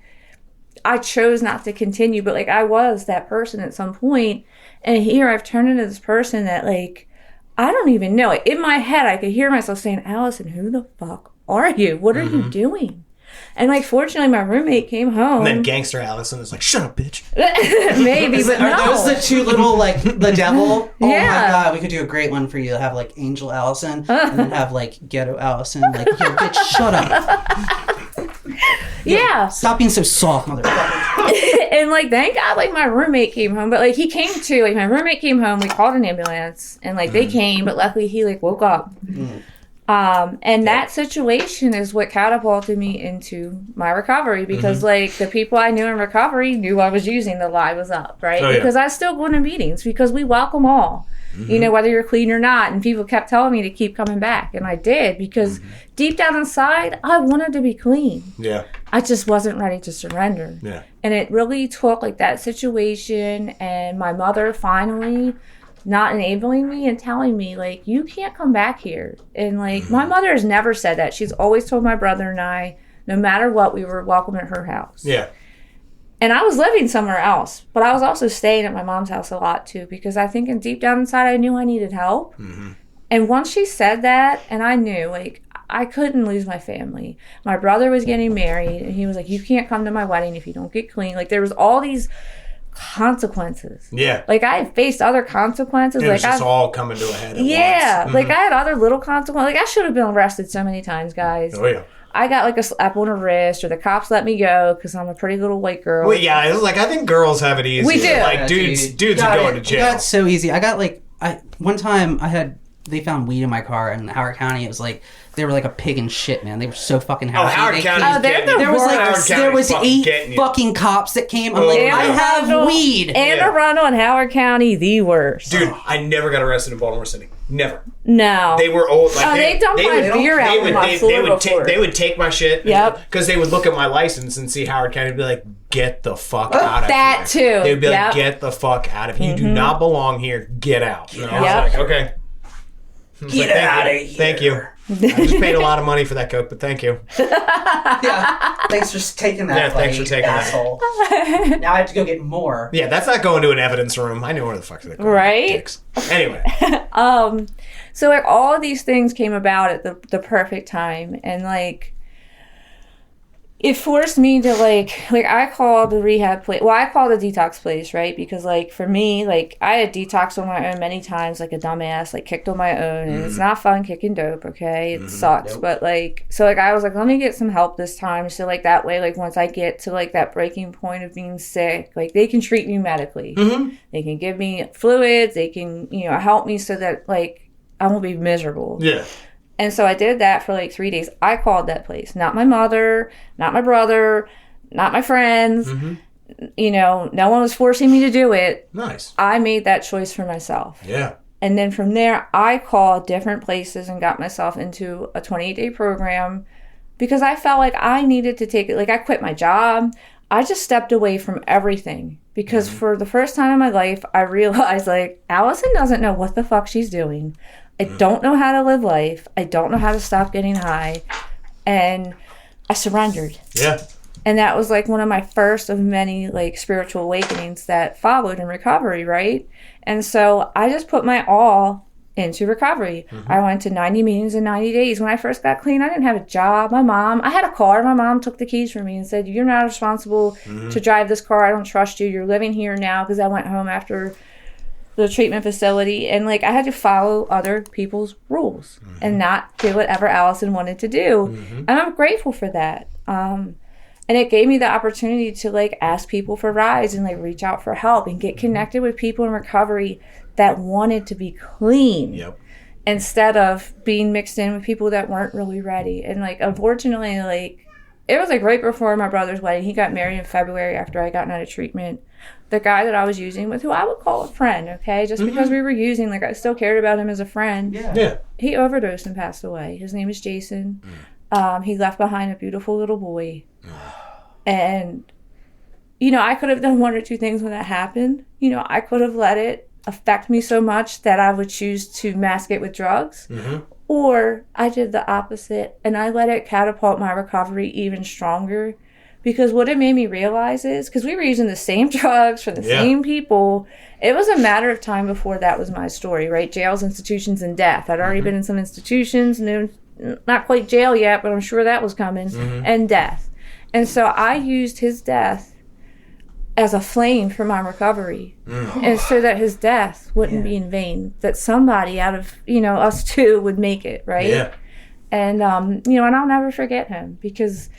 I chose not to continue. But, like, I was that person at some point. And here I've turned into this person that, like, I don't even know. In my head, I could hear myself saying, Allison, who the fuck are you? What are you doing? And, like, fortunately, my roommate came home. And then gangster Allison is like, shut up, bitch. Maybe, but no. Are those the two little, like, the devil? Oh, my God. We could do a great one for you. Have, like, Angel Allison and then have, like, Ghetto Allison. Like, yo, bitch, shut up. Yeah. Stop being so soft, motherfucker. And, like, thank God, like, my roommate came home. But, like, he came, too. Like, my roommate came home. We called an ambulance. And, like, they came. But luckily, he, like, woke up. And that situation is what catapulted me into my recovery because, like, the people I knew in recovery knew I was using. The lie was up, right? Because I still go to meetings because we welcome all, you know, whether you're clean or not. And people kept telling me to keep coming back. And I did because deep down inside, I wanted to be clean. Yeah. I just wasn't ready to surrender. Yeah. And it really took, like, that situation and my mother finally not enabling me and telling me, like, you can't come back here. And, like, my mother has never said that. She's always told my brother and I, no matter what, we were welcome at her house. Yeah. And I was living somewhere else, but I was also staying at my mom's house a lot, too, because I think deep down inside I knew I needed help. And once she said that, and I knew, like, I couldn't lose my family. My brother was getting married, and he was like, you can't come to my wedding if you don't get clean. Like, there was all these consequences. Yeah. Like, I had faced other consequences. It was like, just all coming to a head at once. Like, I had other little consequences. Like, I should have been arrested so many times, guys. Oh, yeah. I got, like, a slap on the wrist, or the cops let me go because I'm a pretty little white girl. Well, yeah, it was like, I think girls have it easy. We do. Like, dudes are going to jail. That's so easy. I got, like, one time they found weed in my car in Howard County. It was like, they were like a pig in shit, man. They were so fucking happy. Oh, Howard County. There was 8 fucking cops that came. I'm like, I have weed. Anne Arundel and Howard County, the worst. Dude, I never got arrested in Baltimore City. Never. No. They were old. Like, they dumped my beer out on my floor before. They would take my shit. Yep. Because they would look at my license and see Howard County and be like, get the fuck out of here. That too. They would be like, get the fuck out of here. You do not belong here. Get out. And I was like, okay. Get out of here. Thank you. I just paid a lot of money for that Coke, but thank you. Thanks for taking that. Yeah, thanks for taking asshole. Now I have to go get more. Yeah, that's not going to an evidence room. I know where the fuck they're going. Right? Anyway. So, like, all of these things came about at the perfect time. And, like, it forced me to, like, I called the rehab place. Well, I called the detox place, right? Because, like, for me, like, I had detoxed on my own many times, like a dumbass, like, kicked on my own. And it's not fun kicking dope, okay? It sucks. Nope. But, like, so, like, I was like, let me get some help this time. So, like, that way, like, once I get to, like, that breaking point of being sick, like, they can treat me medically. They can give me fluids. They can, you know, help me so that, like, I'm going to be miserable. Yeah. And so I did that for like 3 days. I called that place. Not my mother, not my brother, not my friends. You know, no one was forcing me to do it. Nice. I made that choice for myself. Yeah. And then from there, I called different places and got myself into a 28-day program because I felt like I needed to take it. Like, I quit my job. I just stepped away from everything because for the first time in my life, I realized, like, Allison doesn't know what the fuck she's doing. I don't know how to live life. I don't know how to stop getting high. And I surrendered. Yeah. And that was like one of my first of many like spiritual awakenings that followed in recovery, right? And so I just put my all into recovery. I went to 90 meetings in 90 days. When I first got clean, I didn't have a job. I had a car. My mom took the keys from me and said, you're not responsible to drive this car. I don't trust you. You're living here now, because I went home after the treatment facility, and like I had to follow other people's rules and not do whatever Allison wanted to do. And I'm grateful for that. And it gave me the opportunity to like ask people for rides and like reach out for help and get connected with people in recovery that wanted to be clean instead of being mixed in with people that weren't really ready. And like, unfortunately, like it was like right before my brother's wedding. He got married in February after I got out of treatment. The guy that I was using with, who I would call a friend, okay? Just because we were using, like I still cared about him as a friend. Yeah. He overdosed and passed away. His name is Jason. He left behind a beautiful little boy. And, you know, I could have done one or two things when that happened. You know, I could have let it affect me so much that I would choose to mask it with drugs. Or I did the opposite and I let it catapult my recovery even stronger. Because what it made me realize is, because we were using the same drugs for the same people, it was a matter of time before that was my story, right? Jails, institutions, and death. I'd already been in some institutions, not quite jail yet, but I'm sure that was coming, and death. And so I used his death as a flame for my recovery. And so that his death wouldn't be in vain, that somebody out of, you know, us two would make it, right? And, you know, and I'll never forget him because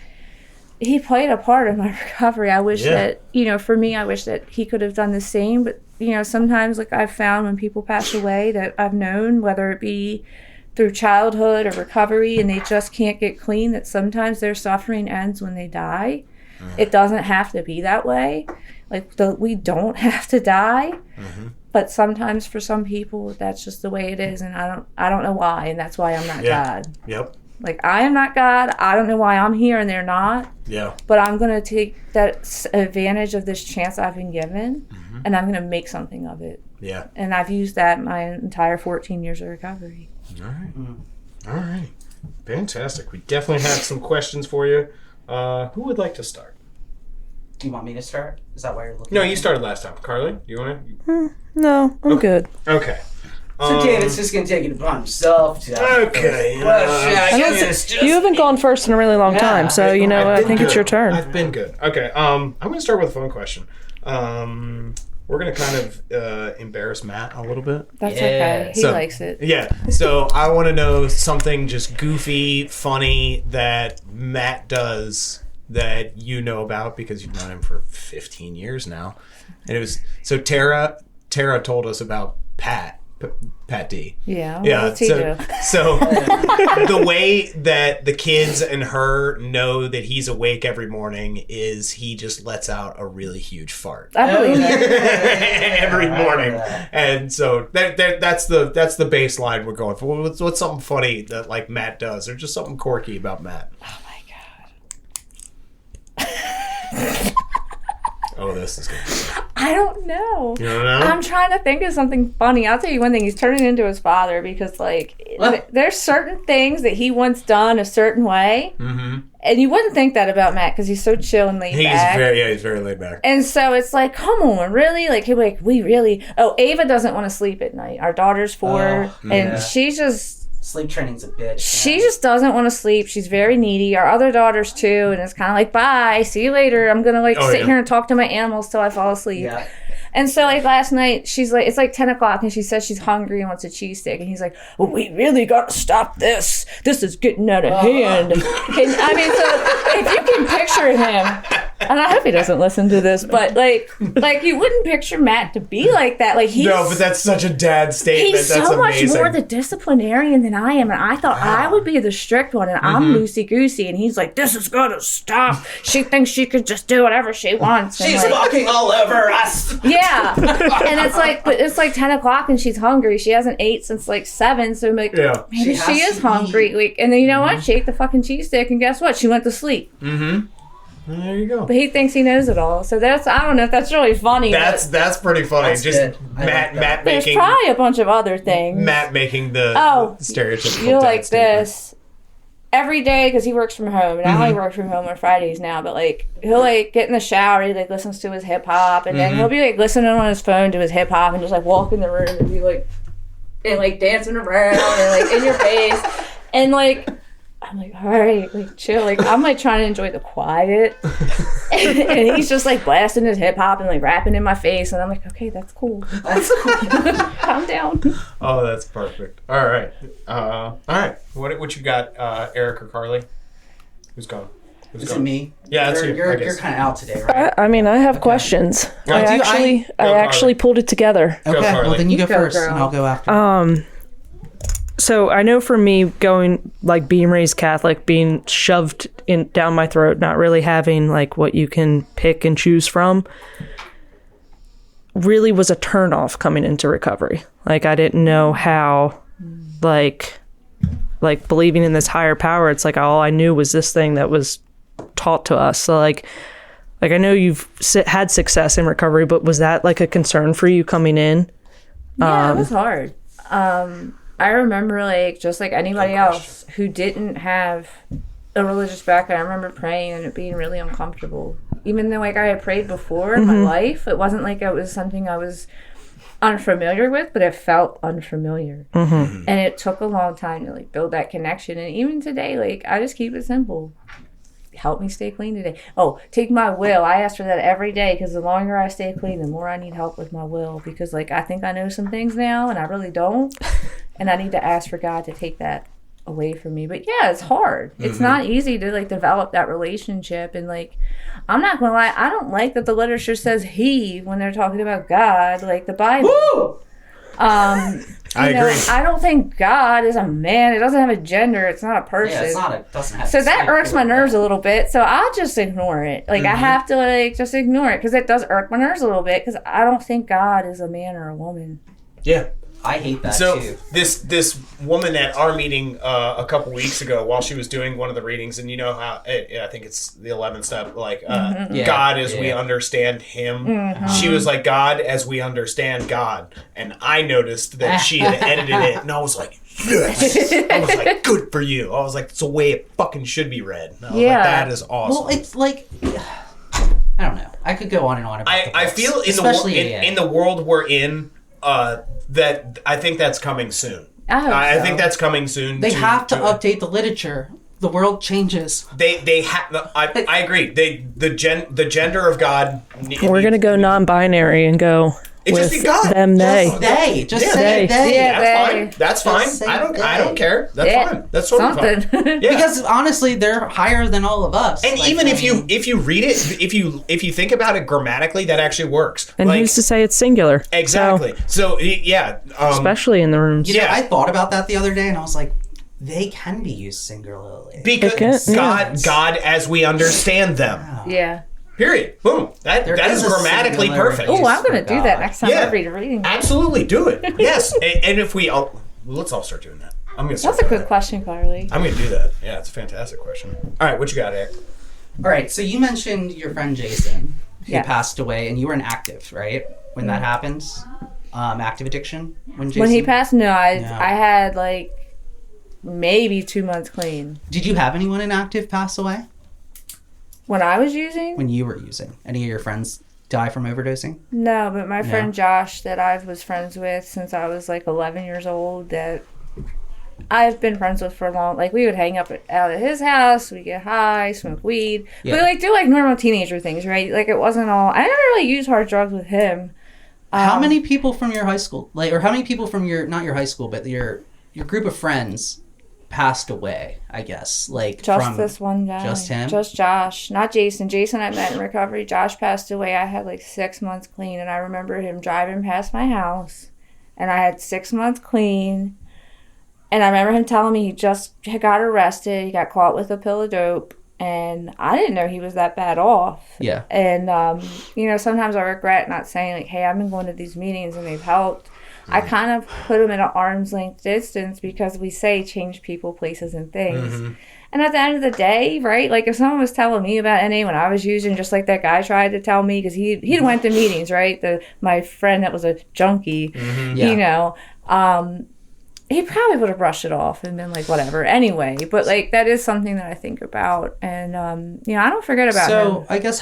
he played a part in my recovery. I wish that, you know, for me, I wish that he could have done the same. But, you know, sometimes, like I've found when people pass away that I've known, whether it be through childhood or recovery, and they just can't get clean, that sometimes their suffering ends when they die. It doesn't have to be that way. Like, we don't have to die. But sometimes for some people, that's just the way it is. And I don't know why. And that's why I'm not God. Like, I am not God. I don't know why I'm here and they're not. But I'm going to take that advantage of this chance I've been given, and I'm going to make something of it. And I've used that my entire 14 years of recovery. All right. Fantastic. We definitely have some questions for you. Who would like to start? Do you want me to start? Is that why you're looking? No, you started last time. Carly, do you want to? No, I'm good. Okay. So David's just going to take it upon himself to okay. You haven't gone first in a really long time, so, you know, I think it's your turn. I've been good. Okay. I'm going to start with a fun question. We're going to kind of embarrass Matt a little bit. That's okay. He likes it. Yeah. So I want to know something just goofy, funny that Matt does that you know about because you've known him for 15 years now. And it was, so Tara told us about Pat D. Yeah. What's he do? So the way that the kids and her know that he's awake every morning is he just lets out a really huge fart. I believe that. Every morning. And so that's the baseline we're going for. What's something funny that like Matt does, or just something quirky about Matt? Oh my God. Oh, this is good. I don't know. You don't know? I'm trying to think of something funny. I'll tell you one thing. He's turning into his father because, like, there's certain things that he wants done a certain way. And you wouldn't think that about Matt because he's so chill and laid back. He's very laid back. And so it's like, come on, really? Like, he'll be like, we really... Oh, Ava doesn't want to sleep at night. Our daughter's 4, and she's just... Sleep training's a bitch. She just doesn't want to sleep. She's very needy. Our other daughter's too, and it's kind of like, bye, see you later. I'm going to sit here and talk to my animals till I fall asleep. And so, like, last night, she's like, it's like 10 o'clock, and she says she's hungry and wants a cheese stick. And he's like, well, we really got to stop this. This is getting out of hand. So if you can picture him, and I hope he doesn't listen to this, but, like you wouldn't picture Matt to be like that. Like, no, but that's such a dad statement. He's That's so amazing. much more the disciplinarian than I am. And I thought I would be the strict one, and I'm loosey-goosey. And he's like, this is going to stop. She thinks she could just do whatever she wants. And She's walking all over us. Yeah. And it's like 10 o'clock and she's hungry. She hasn't ate since like 7. So I'm like, maybe she is hungry. Like, and then you know what? She ate the fucking cheese stick, and guess what? She went to sleep. Mm-hmm. There you go. But he thinks he knows it all. So I don't know if that's really funny. That's pretty funny. That's just good. Matt There's making probably a bunch of other things. Matt making the stereotypical you dad like statement. this every day because he works from home, and I only work from home on Fridays now. But like he'll like get in the shower, he like listens to his hip hop, and then he'll be like listening on his phone to his hip hop, and just like walk in the room and be like and like dancing around and like in your face, and like. I'm like, all right, like chill. Like I'm like trying to enjoy the quiet, and he's just like blasting his hip hop and like rapping in my face, and I'm like, okay, that's cool. That's cool. Calm down. Oh, that's perfect. All right. What you got, Eric or Carly? Who's going? Is it me? Yeah, that's you. You're kind of out today, right? I mean, I have questions. Go. I actually pulled it together. Okay, Carly. well then you go first, girl. and I'll go after. So I know for me, being raised Catholic, being shoved down my throat, not really having like what you can pick and choose from, really was a turnoff coming into recovery. Like I didn't know how, like believing in this higher power. It's like all I knew was this thing that was taught to us. So like I know you've had success in recovery, but was that like a concern for you coming in? Yeah, it was hard. I remember, like, just like anybody else who didn't have a religious background, I remember praying and it being really uncomfortable. Even though, like, I had prayed before in my life, it wasn't like it was something I was unfamiliar with, but it felt unfamiliar. And it took a long time to, like, build that connection. And even today, like, I just keep it simple. Help me stay clean today. Oh, take my will. I ask for that every day because the longer I stay clean, the more I need help with my will. Because, like, I think I know some things now and I really don't. And I need to ask for God to take that away from me. But yeah, it's hard. It's not easy to like develop that relationship. And like, I'm not gonna lie, I don't like that the literature says he when they're talking about God, like the Bible. Woo! I agree. I don't think God is a man. It doesn't have a gender. It's not a person. Yeah, it's not a doesn't have. So that irks my nerves a little bit. So I'll just ignore it. Like I have to like just ignore it because it does irk my nerves a little bit because I don't think God is a man or a woman. Yeah. I hate that so too. this woman at our meeting a couple weeks ago, while she was doing one of the readings, and you know how I think it's the 11th step, like God as we understand Him. She was like God as we understand God, and I noticed that she had edited it, and I was like, yes. I was like, good for you. I was like, it's the way it fucking should be read. And I was like, that is awesome. Well, it's like I don't know. I could go on and on about the I books, feel in the world we're in. That I think that's coming soon. I think that's coming soon. They have to update the literature. The world changes. They have. I agree. The gender of God. We're gonna go non-binary and go. With just be God. Them, they. Just say they. Yeah, that's fine. I don't care. That's fine. That's totally fine. Yeah. Because honestly, they're higher than all of us. And like, even if you read it, if you think about it grammatically, that actually works. And who's to say it's singular? Exactly. So yeah. Especially in the rooms. You know, I thought about that the other day, and I was like, they can be used singularly. Because God as we understand them. Wow. Yeah. Period. Boom. That is grammatically perfect. Oh, I'm going to do that next time I read a reading. Absolutely. Do it. Yes. And if let's all start doing that. I'm going to That's a good question, Carly. I'm going to do that. Yeah, it's a fantastic question. All right. What you got, Eric? All right. So you mentioned your friend Jason, who passed away, and you were an active, right? When that happens? Active addiction? When he passed? No, I had like maybe 2 months clean. Did you have anyone in active pass away? When I was using? When you were using. Any of your friends die from overdosing? No, but my friend Josh that I was friends with since I was like 11 years old that I've been friends with for a long, like we would hang up out at his house, we get high, smoke weed, but like do like normal teenager things, right? Like it wasn't all, I never really used hard drugs with him, How many people from your high school, like, or how many people from your, not your high school, but your group of friends passed away, I guess? Like, Just from this one guy. Just him? Just Josh. Not Jason. Jason I met in recovery. Josh passed away. I had like 6 months clean, and I remember him driving past my house, and I had 6 months clean. And I remember him telling me he just got arrested. He got caught with a pill of dope. And I didn't know he was that bad off. Yeah. And, you know, sometimes I regret not saying, like, hey, I've been going to these meetings and they've helped. I kind of put him at an arm's length distance because we say change people, places, and things. And at the end of the day, right, like if someone was telling me about NA when I was using, just like that guy tried to tell me, because he went to meetings, right? My friend that was a junkie, you know, he probably would have brushed it off and been like, whatever. Anyway, but like that is something that I think about, and you know, I don't forget about him. So I guess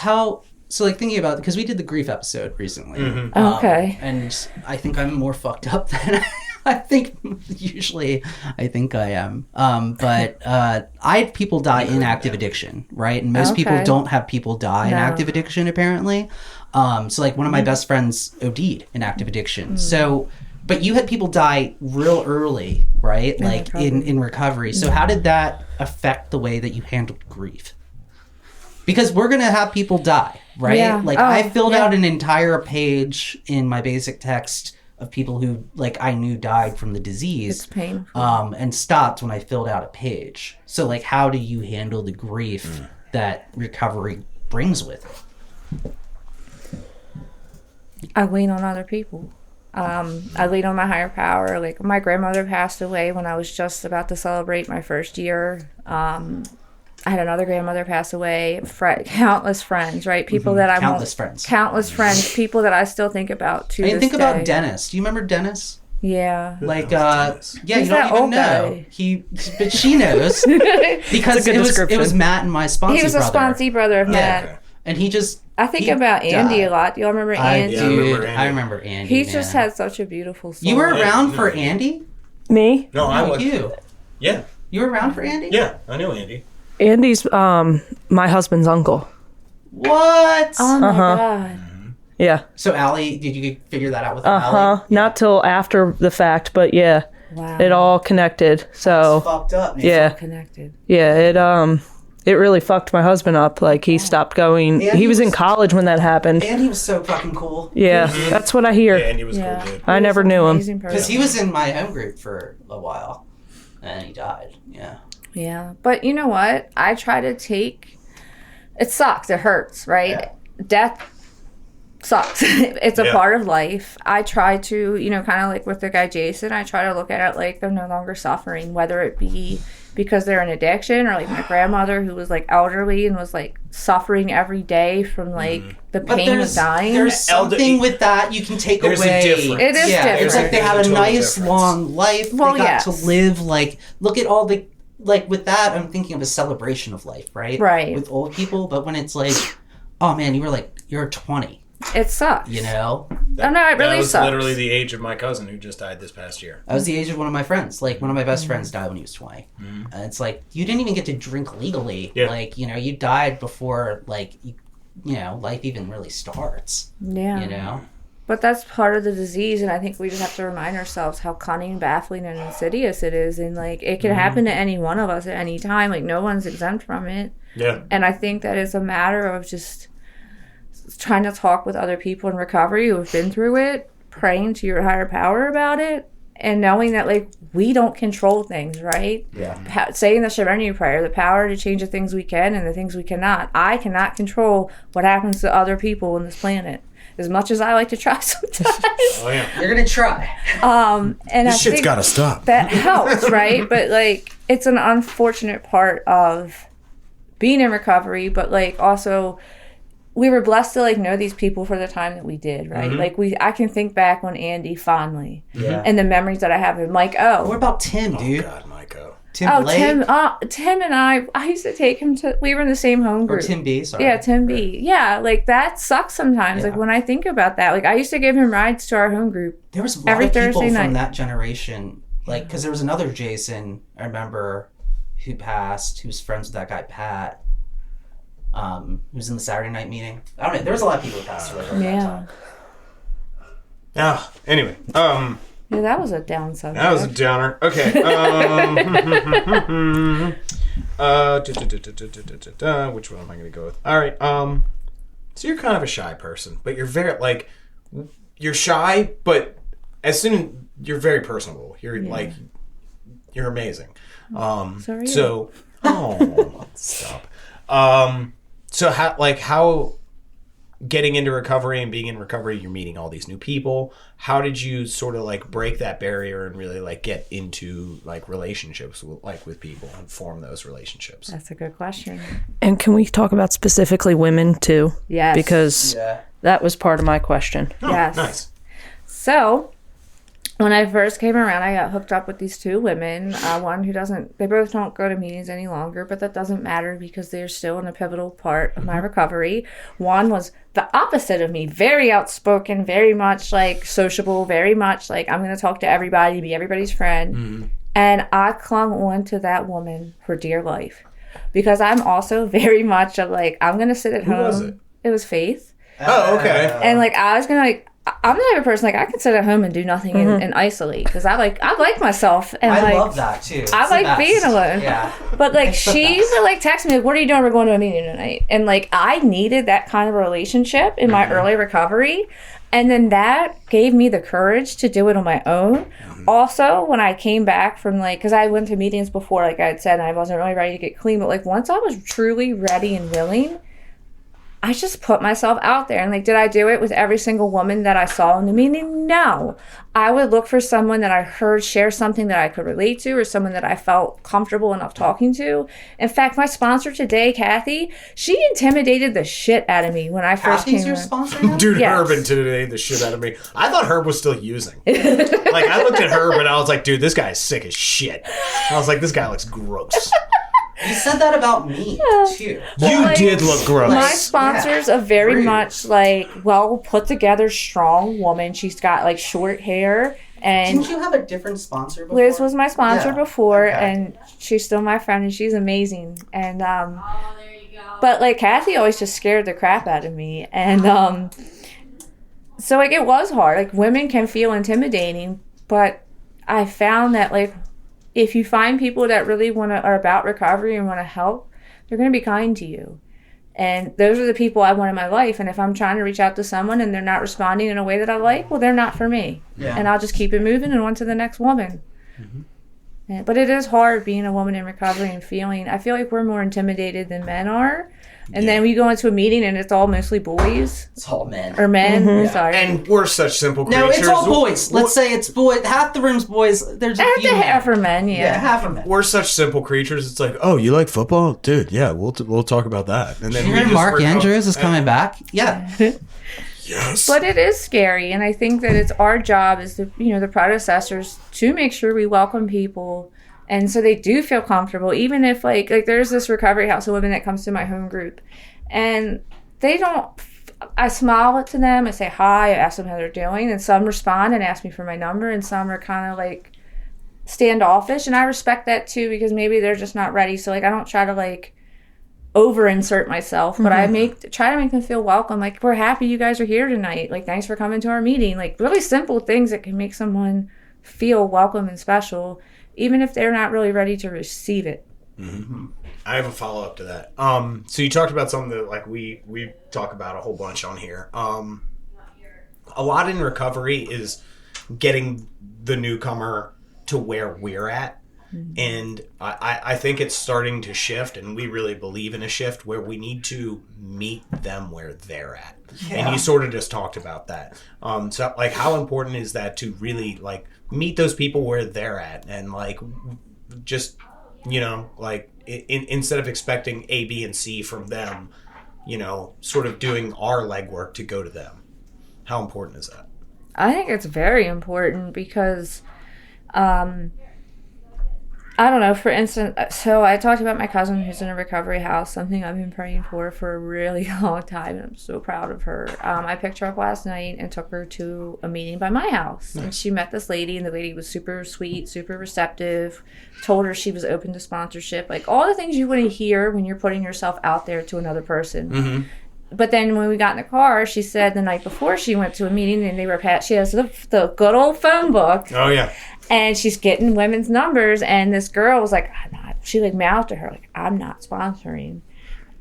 like thinking about, because we did the grief episode recently. Okay. And I think I'm more fucked up than I think usually I think I am. But I had people die in active addiction, right? And most people don't have people die in active addiction, apparently. So like one of my best friends OD'd in active addiction. So, but you had people die real early, right? Like in recovery. So how did that affect the way that you handled grief? Because we're going to have people die, right? Yeah. Like I filled out an entire page in my basic text of people who like I knew died from the disease. It's painful. And stopped when I filled out a page. So like how do you handle the grief that recovery brings with it? I lean on other people. I lean on my higher power. Like my grandmother passed away when I was just about to celebrate my first year. I had another grandmother pass away. Countless friends, right? People that I Countless friends. Countless friends. People that I still think about to And this think day. about Dennis. Do you remember Dennis? Yeah. Like, Dennis? yeah, He's you don't that even old know. guy. But she knows because good it was description. Matt and my sponsee He was a brother. sponsee brother of Matt. And he just. I think he about Andy died. a lot. Do y'all remember Andy? I remember Andy. He man. just had such a beautiful soul. You were around for Andy? Me? No, I No, was. you. Yeah, You were around for Andy? yeah, I knew Andy. Andy's my husband's uncle. What? Oh my God. Yeah. So Allie, did you figure that out with Allie? Not till after the fact, but yeah, Wow. it all connected. So Fucked up, man. yeah, Connected. yeah, it really fucked my husband up. Like he stopped going. Yeah, He was in college when that happened. Andy was so fucking cool. Yeah, that's what I hear. Yeah, Andy was Yeah. cool, dude. I never knew him. Amazing Because person. he was in my home group for a while. And he died. Yeah. Yeah, but you know what? I try to take. It sucks. It hurts, right? Yeah. Death sucks. It's a Yeah. part of life. I try to, you know, kind of like with the guy Jason. I try to look at it like they're no longer suffering, whether it be because they're in addiction or like my grandmother who was like elderly and was like suffering every day from like the But pain of dying. there's something with that you can take There's a away. difference. It is It's like different. they had a There's a total nice difference. long life. Well, they got yes. to live like look at all the like with that I'm thinking of a celebration of life, right? Right. With old people, but when it's like, oh man, you're 20, It sucks. you know? Oh, no, it That really was sucks. literally the age of my cousin who just died this past year. I was the age of one of my friends. Like one of my Mm-hmm. best friends died when he was 20. And it's like you didn't even get to drink legally. Yeah. Like, you know, you died before like you know, life even really starts. Yeah. You know? But that's part of the disease, and I think we just have to remind ourselves how cunning, baffling, and insidious it is. And, like, it can happen to any one of us at any time. Like, no one's exempt from it. Yeah. And I think that it's a matter of just trying to talk with other people in recovery who have been through it, praying to your higher power about it, and knowing that, like, we don't control things, right? Yeah. Saying the Serenity Prayer, the power to change the things we can and the things we cannot. I cannot control what happens to other people on this planet. As much as I like to try sometimes. Oh yeah. You're gonna try. And This I shit's think gotta stop. that helps, right? But like, it's an unfortunate part of being in recovery, but like also we were blessed to like know these people for the time that we did, right? Like I can think back on Andy fondly Yeah. and the memories that I have of him. Like, What about Tim, Oh dude? God, Myko. Tim oh, Blake? Tim and I used to take him to, we were in the same home Or group. Tim B, sorry. Yeah, Tim B. Yeah, like that sucks sometimes. Like Yeah. when I think about that, like I used to give him rides to our home group. There was a lot Every of people Thursday night. from that generation. Like, because there was another Jason, I remember, who passed, who was friends with that guy, Pat, who was in the Saturday night meeting. I don't know. There was a lot of people who passed away during that Yeah. time. Anyway. Yeah, that was a down subject. That was a downer. Okay. Which one am I going to go with? All right. So you're kind of a shy person, but you're very like you're shy, but you're very personable. You're like you're amazing. Sorry. So stop. So how getting into recovery and being in recovery, you're meeting all these new people. How did you sort of like break that barrier and really like get into like relationships with people and form those relationships? That's a good question. And can we talk about specifically women too? Yes. Because that was part of my question. Oh, yes. Nice. So when I first came around, I got hooked up with these two women. One who they both don't go to meetings any longer, but that doesn't matter because they're still in a pivotal part of my recovery. One was the opposite of me, very outspoken, very much like sociable, very much like I'm going to talk to everybody, be everybody's friend. Mm-hmm. And I clung on to that woman for dear life because I'm also very much of like, I'm going to sit at home. Who was it? It was Faith. Oh, okay. And like, I was going to like, I'm the type of person like I can sit at home and do nothing and isolate because I like myself and I like, love that too. I like being alone. Yeah. But like she would like text me like, "What are you doing? We're going to a meeting tonight." And like I needed that kind of relationship in my early recovery, and then that gave me the courage to do it on my own. Also, when I came back from like, because I went to meetings before, like I had said, and I wasn't really ready to get clean, but like once I was truly ready and willing, I just put myself out there. And like, did I do it with every single woman that I saw in the meeting? No. I would look for someone that I heard share something that I could relate to or someone that I felt comfortable enough talking to. In fact, my sponsor today, Kathy, she intimidated the shit out of me when I first Kathy's came your around. sponsor now? Dude, Yes. Herb intimidated the shit out of me. I thought Herb was still using. Like, I looked at Herb and I was like, dude, this guy's sick as shit. I was like, this guy looks gross. You said that about me, too. You like, did look gross. My sponsor's a very much like well put together, strong woman. She's got like short hair. And didn't you have a different sponsor before? Liz was my sponsor before, Okay. and she's still my friend, and she's amazing. And there you go. But like Kathy always just scared the crap out of me, and so like it was hard. Like women can feel intimidating, but I found that like if you find people that really are about recovery and want to help, they're going to be kind to you. And those are the people I want in my life. And if I'm trying to reach out to someone and they're not responding in a way that I like, well, they're not for me. Yeah. And I'll just keep it moving and on to the next woman. Mm-hmm. But it is hard being a woman in recovery and I feel like we're more intimidated than men are. And then we go into a meeting and it's all mostly boys. It's all men. Or men, sorry. And we're such simple creatures. No, it's all boys. Let's say it's boys. Half the room's boys. There's a few men. Half are men, Yeah, half are men. We're such simple creatures. It's like, oh, you like football? Dude, yeah, we'll talk about that. And then You we heard just Mark work Andrews is out. coming back? Yeah. Yes. But it is scary, and I think that it's our job as the predecessors to make sure we welcome people, and so they do feel comfortable. Even if like there's this recovery house of women that comes to my home group, and they don't. I smile to them, I say hi, I ask them how they're doing, and some respond and ask me for my number, and some are kind of like standoffish, and I respect that too because maybe they're just not ready. So like I don't try to like over insert myself, but I try to make them feel welcome. Like, we're happy you guys are here tonight. Like, thanks for coming to our meeting. Like, really simple things that can make someone feel welcome and special, even if they're not really ready to receive it. Mm-hmm. I have a follow up to that. So you talked about something that like we talk about a whole bunch on here. A lot in recovery is getting the newcomer to where we're at. And I think it's starting to shift, and we really believe in a shift where we need to meet them where they're at. Yeah. And you sort of just talked about that. So like, how important is that to really like meet those people where they're at, and like just, like instead of expecting A, B, and C from them, sort of doing our legwork to go to them. How important is that? I think it's very important because I don't know, for instance, so I talked about my cousin who's in a recovery house, something I've been praying for a really long time, and I'm so proud of her. I picked her up last night and took her to a meeting by my house. Nice. And she met this lady, and the lady was super sweet, super receptive, told her she was open to sponsorship, like all the things you want to hear when you're putting yourself out there to another person. Mm-hmm. but then when we got in the car, she said the night before she went to a meeting and she has the good old phone book. Oh, yeah. And she's getting women's numbers, and this girl was like, she like mouthed to her, like, I'm not sponsoring.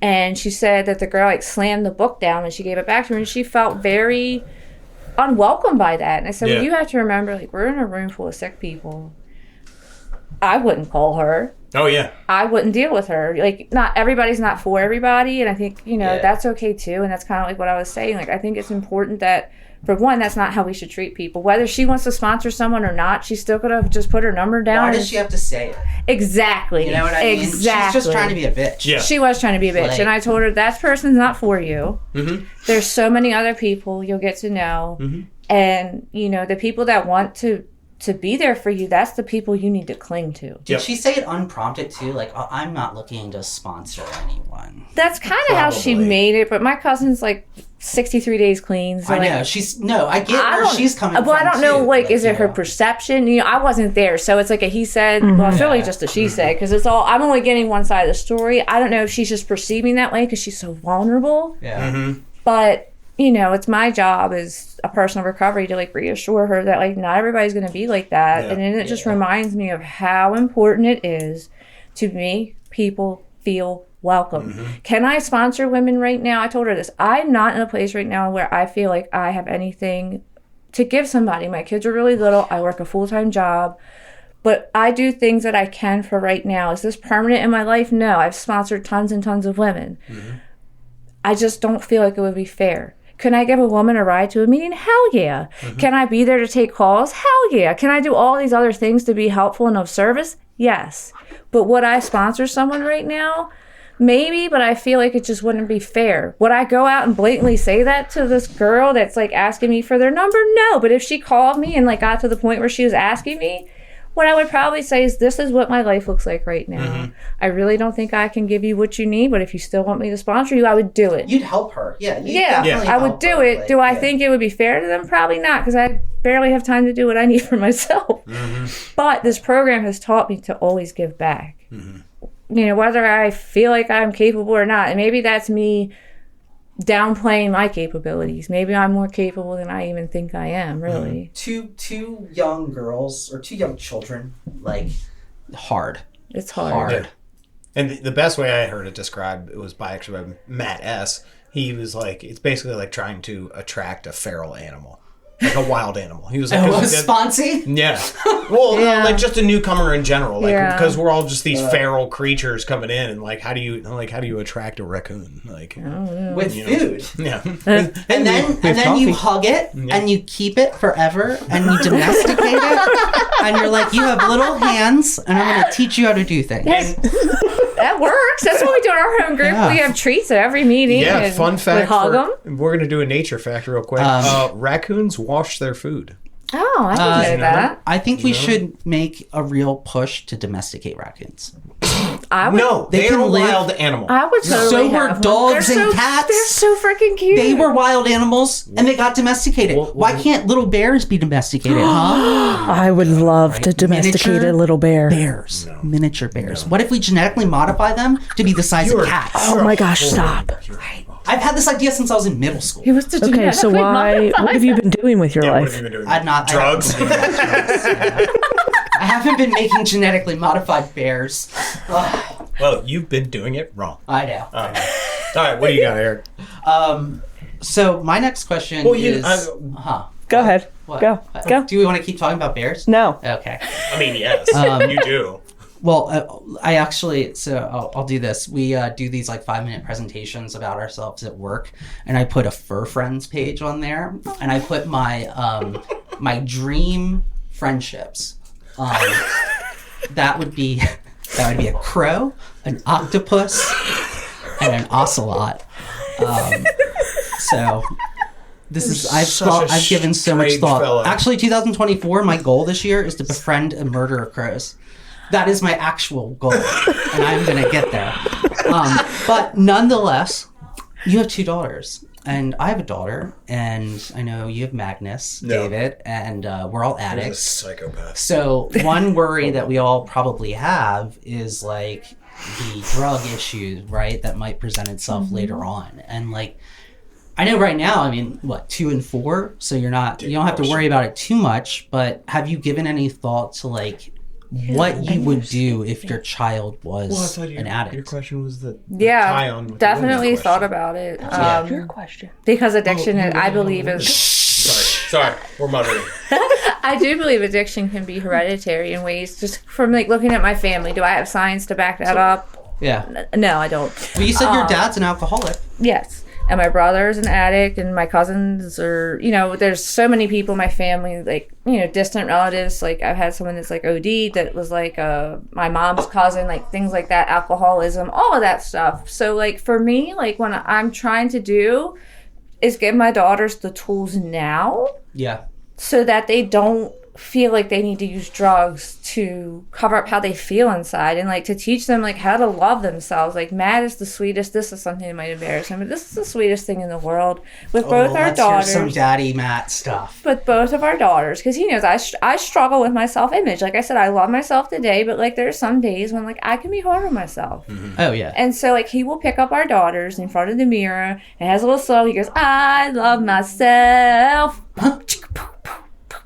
And she said that the girl like slammed the book down and she gave it back to her, and she felt very unwelcome by that. And I said, well, you have to remember, like, we're in a room full of sick people. I wouldn't call her. Oh, yeah. I wouldn't deal with her. Like, not everybody's not for everybody, and I think, that's okay too. And that's kind of like what I was saying. Like, I think it's important that, for one, that's not how we should treat people. Whether she wants to sponsor someone or not, she's still gonna just put her number down. Why does she have to say it? Exactly. You know what I mean? Exactly. She's just trying to be a bitch. Yeah. She was trying to be a bitch, Like, and I told her that person's not for you. Mm-hmm. There's so many other people you'll get to know, and the people that want to be there for you, that's the people you need to cling to. Did she say it unprompted too? Like, oh, I'm not looking to sponsor anyone. That's kind of how she made it, but my cousin's like 63 days clean. So I know. I get where she's coming from. Well, I don't know, too. like, is it her perception? I wasn't there, so it's like a he said. Well, it's really just a she said, because it's all, I'm only getting one side of the story. I don't know if she's just perceiving that way because she's so vulnerable. Yeah. Mm-hmm. But, it's my job as a person of recovery to, like, reassure her that, like, not everybody's going to be like that. Yeah. And then it just reminds me of how important it is to make people feel welcome. Mm-hmm. Can I sponsor women right now? I told her this. I'm not in a place right now where I feel like I have anything to give somebody. My kids are really little. I work a full-time job. But I do things that I can for right now. Is this permanent in my life? No. I've sponsored tons and tons of women. Mm-hmm. I just don't feel like it would be fair. Can I give a woman a ride to a meeting? Hell yeah. Mm-hmm. Can I be there to take calls? Hell yeah. Can I do all these other things to be helpful and of service? Yes. But would I sponsor someone right now? Maybe, but I feel like it just wouldn't be fair. Would I go out and blatantly say that to this girl that's, like, asking me for their number? No. But if she called me and, like, got to the point where she was asking me, what I would probably say is, this is what my life looks like right now. Mm-hmm. I really don't think I can give you what you need, but if you still want me to sponsor you, I would do it. You'd help her. Yeah. I would do it. Like, do I think it would be fair to them? Probably not, because I barely have time to do what I need for myself. Mm-hmm. But this program has taught me to always give back. Mm-hmm. Whether I feel like I'm capable or not. And maybe that's me downplaying my capabilities. Maybe I'm more capable than I even think I am, really. Two young girls or two young children, like, hard. It's hard. Yeah. And the best way I heard it described, it was by Matt S. He was like, it's basically like trying to attract a feral animal. Like a wild animal. He was like, Sponsy? Yeah. Well, no, like just a newcomer in general. Like, because we're all just these feral creatures coming in, and like, how do you attract a raccoon? Like, with food. Yeah. And then you hug it and you keep it forever and you domesticate it and you're like, you have little hands and I'm going to teach you how to do things. That works. That's what we do in our home group. Yeah. We have treats at every meeting. Yeah, fun fact. We hug them. We're going to do a nature fact real quick. Raccoons wash their food. Oh, I didn't know that. I think we should make a real push to domesticate raccoons. They are a wild animal. I would totally So were dogs and cats. They're so freaking cute. They were wild animals and they got domesticated. Why can't little bears be domesticated, huh? I would love to domesticate a little bear. Bears. No. Miniature bears. What if we genetically modify them to be the size of cats? Oh my gosh, stop. I've had this idea since I was in middle school. Okay, so what have you been doing with your life? What have you been doing? I've not Drugs? I haven't been making genetically modified bears. Well, you've been doing it wrong. I know. All right, what do you got, Eric? So my next question is... Go ahead. What? Go. Do we want to keep talking about bears? No. Okay. I mean, yes, you do. Well, I actually, I'll do this. We do these like 5-minute presentations about ourselves at work, and I put a Fur Friends page on there, and I put my my dream friendships. That would be a crow, an octopus, and an ocelot. So this is I've given so much thought. Fella. Actually, 2024, my goal this year is to befriend a murder of crows. That is my actual goal, and I'm going to get there. But nonetheless, you have 2 daughters, and I have a daughter, and I know you have Magnus, David, and we're all addicts. Psychopath. So one worry that we all probably have is like the drug issue, right, that might present itself later on. And like, I know right now, I mean, what, 2 and 4? So you don't have to worry about it too much, but have you given any thought to like what you would do if your child was an addict? Your question was the Yeah, tie-on with definitely the thought about it. Your question. Because addiction, I believe, is... Sorry, we're muttering. I do believe addiction can be hereditary in ways, just from like looking at my family. Do I have science to back that up? Yeah. No, I don't. Well, you said your dad's an alcoholic. Yes. And my brother's an addict, and my cousins are, there's so many people in my family, like, distant relatives. Like, I've had someone that's like OD'd that was like my mom's cousin, like things like that, alcoholism, all of that stuff. So, like, for me, like, what I'm trying to do is give my daughters the tools now. Yeah. So that they don't feel like they need to use drugs to cover up how they feel inside, and like to teach them like how to love themselves. Like, Matt is the sweetest. This is something that might embarrass him, but this is the sweetest thing in the world with both our daughters. Some daddy Matt stuff. But both of our daughters, because he knows I struggle with my self-image. Like I said, I love myself today, but like there's some days when like I can be hard on myself. Mm-hmm. Oh yeah. And so like he will pick up our daughters in front of the mirror and has a little song. He goes, "I love myself."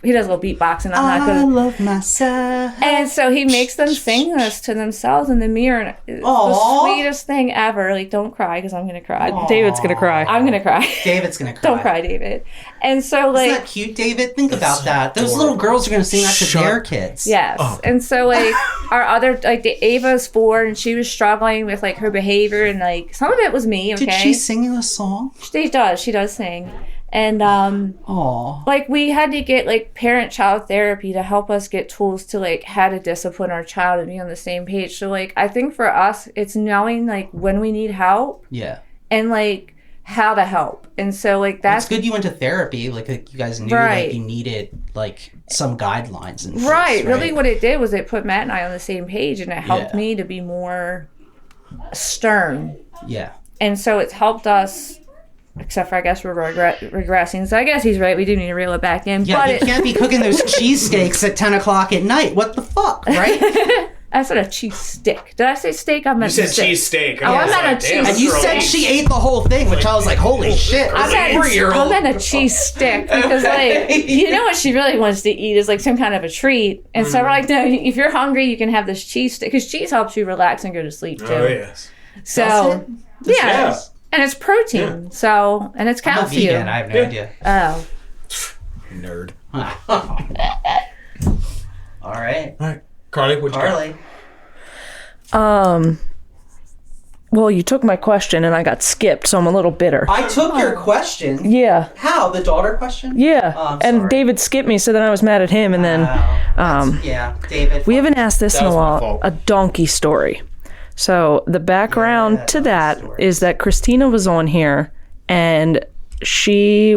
He does a little beatbox, and I'm not good. I love myself. And so he makes them sing this to themselves in the mirror, and it's the sweetest thing ever. Like, don't cry, because I'm gonna cry. Aww. David's gonna cry. I'm gonna cry. David's gonna cry. Don't cry, David. And so like, isn't that cute, David? Think about that. Those little girls are gonna sing that to their kids. Yes. Oh. And so like our other Ava's 4, and she was struggling with like her behavior, and like some of it was me. Okay. Did she sing you a song? She does sing. And like we had to get like parent-child therapy to help us get tools to like how to discipline our child and be on the same page. So like I think for us, it's knowing like when we need help. Yeah. And like how to help. And so like that's good you went to therapy. Like you guys knew like you needed like some guidelines and right. Really what it did was it put Matt and I on the same page, and it helped me to be more stern. Yeah. And so it's helped us. Except for, I guess, we're regressing. So I guess he's right. We do need to reel it back in. Yeah, but you can't be cooking those cheesesteaks at 10 o'clock at night. What the fuck, right? I said a cheese stick. Did I say steak? I meant you said cheese steak. Oh, I meant a cheese. And you said she ate the whole thing, which I was like, holy shit. I meant a cheese stick because, like, what she really wants to eat is like some kind of a treat. And so we're like, no, if you're hungry, you can have this cheese stick because cheese helps you relax and go to sleep too. Oh yes. So yeah. And it's protein, and it's calcium. I'm a vegan. I have no idea. Oh. Nerd. All right. Carly, what'd you got? Well, you took my question and I got skipped, so I'm a little bitter. I took your question? Yeah. How? The daughter question? Yeah. Oh, and David skipped me, so then I was mad at him, and then... yeah, David. We haven't asked this in a while. A donkey story. So the background to that is that Christina was on here, and she,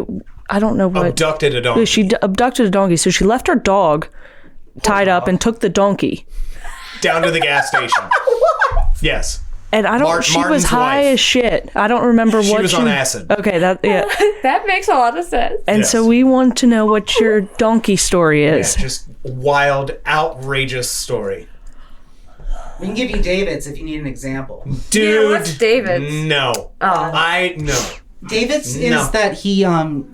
I don't know what... Abducted a donkey. She abducted a donkey, so she left her dog tied up and took the donkey. Down to the gas station. What? Yes. And I don't... she was high as shit. I don't remember she what was on acid. Okay, that... Yeah. That makes a lot of sense. And so we want to know what your donkey story is. Yeah, just wild, outrageous story. We can give you David's if you need an example. Dude. Yeah, what's David's? No. No. David's is that he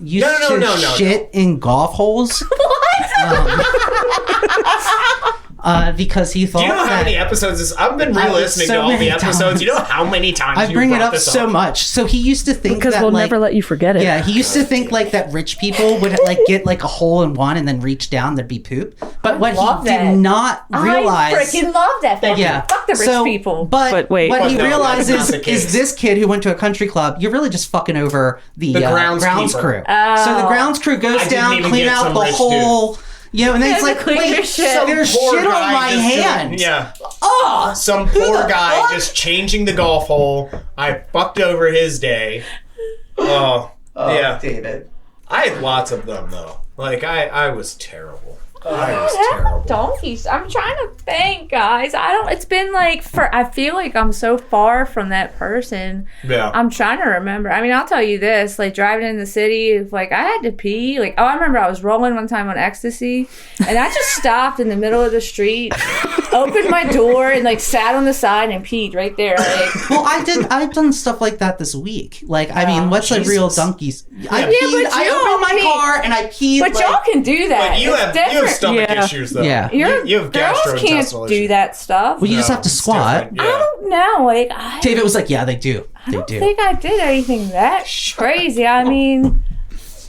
used to shit in golf holes. What? Because he thought. Do you know how many episodes this? I've been re-listening to all the episodes. You know how many times I bring it up so much. So he used to think because we'll never let you forget it. Yeah, he used to think like that rich people would like get like a hole in one and then reach down, there'd be poop. But what he did not realize, I freaking love that. Fuck the rich people. But wait, what he realizes is this kid who went to a country club, you're really just fucking over the grounds crew. So the grounds crew goes down, clean out the whole. And then it's like, wait, there's shit on my hand. Some poor guy just changing the golf hole. I fucked over his day. Yeah. David. I had lots of them, though. Like, I was terrible. I was terrible. Donkeys. I'm trying to think, guys. It's been like, I feel like I'm so far from that person. Yeah. I'm trying to remember. I mean, I'll tell you this, like driving in the city, like I had to pee. Like, I remember I was rolling one time on ecstasy and I just stopped in the middle of the street opened my door and like sat on the side and peed right there. Like, Well, I've done stuff like that this week. Like, I mean, what's a real donkey's? I opened my car and I peed. but y'all can do that. But you have stomach Yeah. issues though. Yeah. You have Girls can't gastrointestinal do issues. that stuff. Well, you just have to it's squat. different, I Yeah. don't know. Like, I David was like, "Yeah, they do. They don't do." think I did anything that crazy. I mean,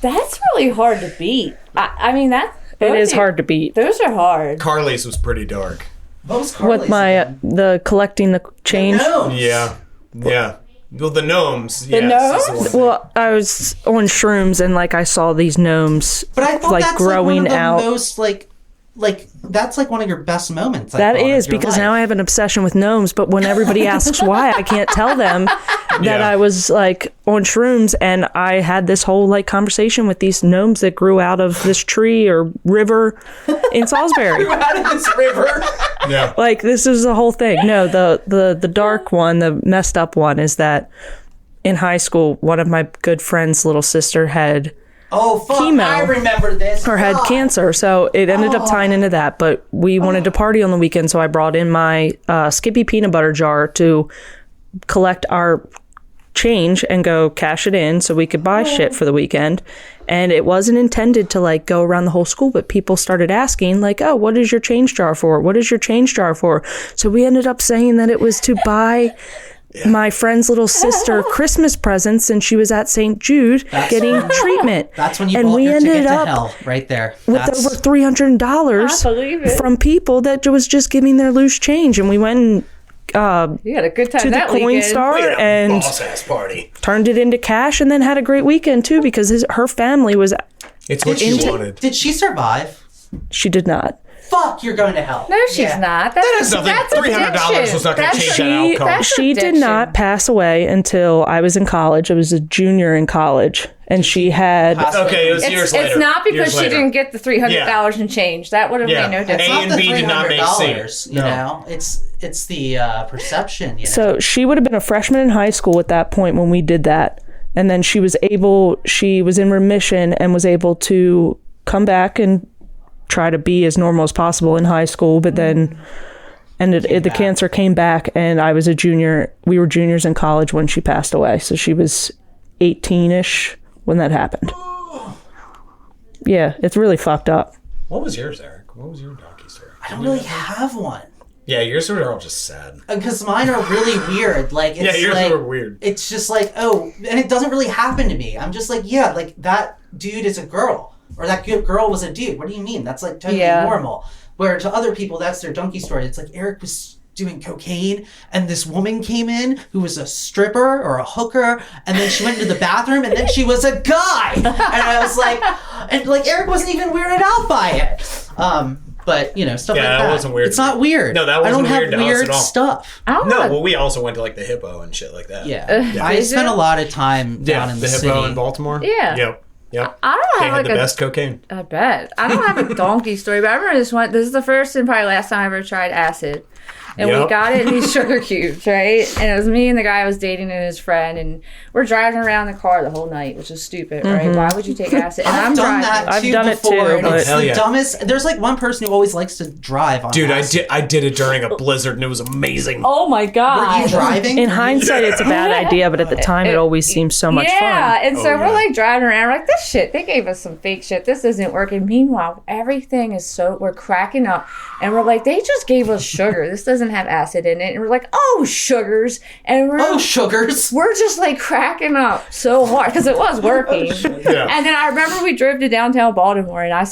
that's really hard to beat. I mean, It is hard to beat. Those are hard. Carly's was pretty dark. What was Carly's With my the collecting the change. No. Yeah. Well, the gnomes. The yes, gnomes? is the one. Well, I was on shrooms and like I saw these gnomes But I thought like that's growing like one of the out. most like that's like one of your best moments. That is because now I have an obsession with gnomes, but when everybody asks why, I can't tell them that Yeah. I was like on shrooms and I had this whole like conversation with these gnomes that grew out of this tree or river in Salisbury. out of this river. Yeah. Like this is the whole thing. No, the dark one, the messed up one is that in high school, one of my good friend's little sister had Oh fuck! Chemo. I remember this. or had God. cancer, so it ended up tying into that. But we wanted to party on the weekend, so I brought in my Skippy peanut butter jar to collect our change and go cash it in so we could buy shit for the weekend. And it wasn't intended to like go around the whole school, but people started asking like, "Oh, what is your change jar for? What is your change jar for?" So we ended up saying that it was to buy my friend's little sister Christmas presents, and she was at St. Jude getting treatment. That's when you and bought we your ended ticket to up hell, right there. with That's over $300 I believe it. from people that was just giving their loose change, and we went and You had a good time to the that coin weekend. star and boss ass party. turned it into cash, and then had a great weekend too because her family was. It's what you wanted. Did she survive? She did not. Fuck! You're going to hell. No, she's not. That has nothing- $300 was not gonna change that outcome. That's She did addiction. not pass away until I was in college. I was a junior in college, and she had. Okay, it was years later. It's not because Years she later. didn't get the $300 in change. That would have Yeah. made no difference. A Not and the B did not make $300, you No. know, it's the perception. You know? So she would have been a freshman in high school at that point when we did that. And then she was in remission and was able to come back and try to be as normal as possible in high school. But then the cancer came back, and I was a junior. We were juniors in college when she passed away. So she was 18-ish when that happened. Yeah, it's really fucked up. What was yours, Eric? What was your donkey story? I don't really have one. Yeah, yours are all just sad. Because mine are really weird. Like, it's Yours like, were weird. It's just like, oh, and it doesn't really happen to me. I'm just like, yeah, like that dude is a girl, or that girl was a dude. What do you mean? That's like totally normal. Where to other people, that's their donkey story. It's like Eric was doing cocaine, and this woman came in who was a stripper or a hooker, and then she went into the bathroom, and then she was a guy, and I was like, and like Eric wasn't even weirded out by it. But you know, stuff like that. that wasn't weird It's to me. not weird. No, that wasn't I don't weird to have us weird at all. stuff. I don't No, know. well, we also went to like the Hippo and shit like that. Yeah. I Did spent you? a lot of time down in the Hippo city. in Baltimore. Yeah. Yep. I don't They have had like the a best cocaine. I bet. I don't have a donkey story, but I remember this one. This is the first and probably last time I ever tried acid. And we Yep. got it in these sugar cubes, right? And it was me and the guy I was dating and his friend, and we're driving around the car the whole night, which is stupid, right? Why would you take acid? And I've I'm done driving. that I've too done it before. too, and but- it's Hell the yeah. dumbest. There's like one person who always likes to drive on Dude, acid. I did it during a blizzard and it was amazing. Oh my Were god! you driving? In hindsight, it's a bad idea, but at the time, it always seemed so much Yeah, fun. and so Oh, we're yeah. like driving around, we're like, this shit, they gave us some fake shit. This isn't working. Meanwhile, everything is we're cracking up. And we're like, they just gave us sugar. This doesn't have acid in it. And we're like, oh, sugars. And Oh, sugars. we're just like cracking up so hard because it was working. Yeah. And then I remember we drove to downtown Baltimore, and I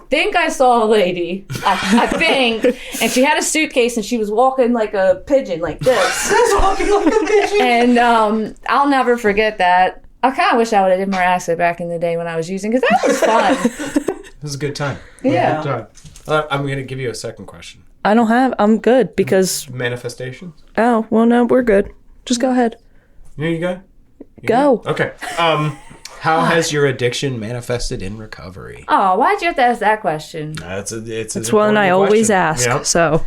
think I saw a lady, I think, and she had a suitcase, and she was walking like a pigeon, like this. Walking like a pigeon. And I'll never forget that. I kind of wish I would have did more acid back in the day when I was using, because that was fun. It was a good time. Yeah. Good time. I'm going to give you a second question. I'm good because, Manifestations? oh, well, no, we're good. Just go ahead. Here you go. Go. Okay. How has your addiction manifested in recovery? Oh, why'd you have to ask that question? It's One I always ask. ask. So,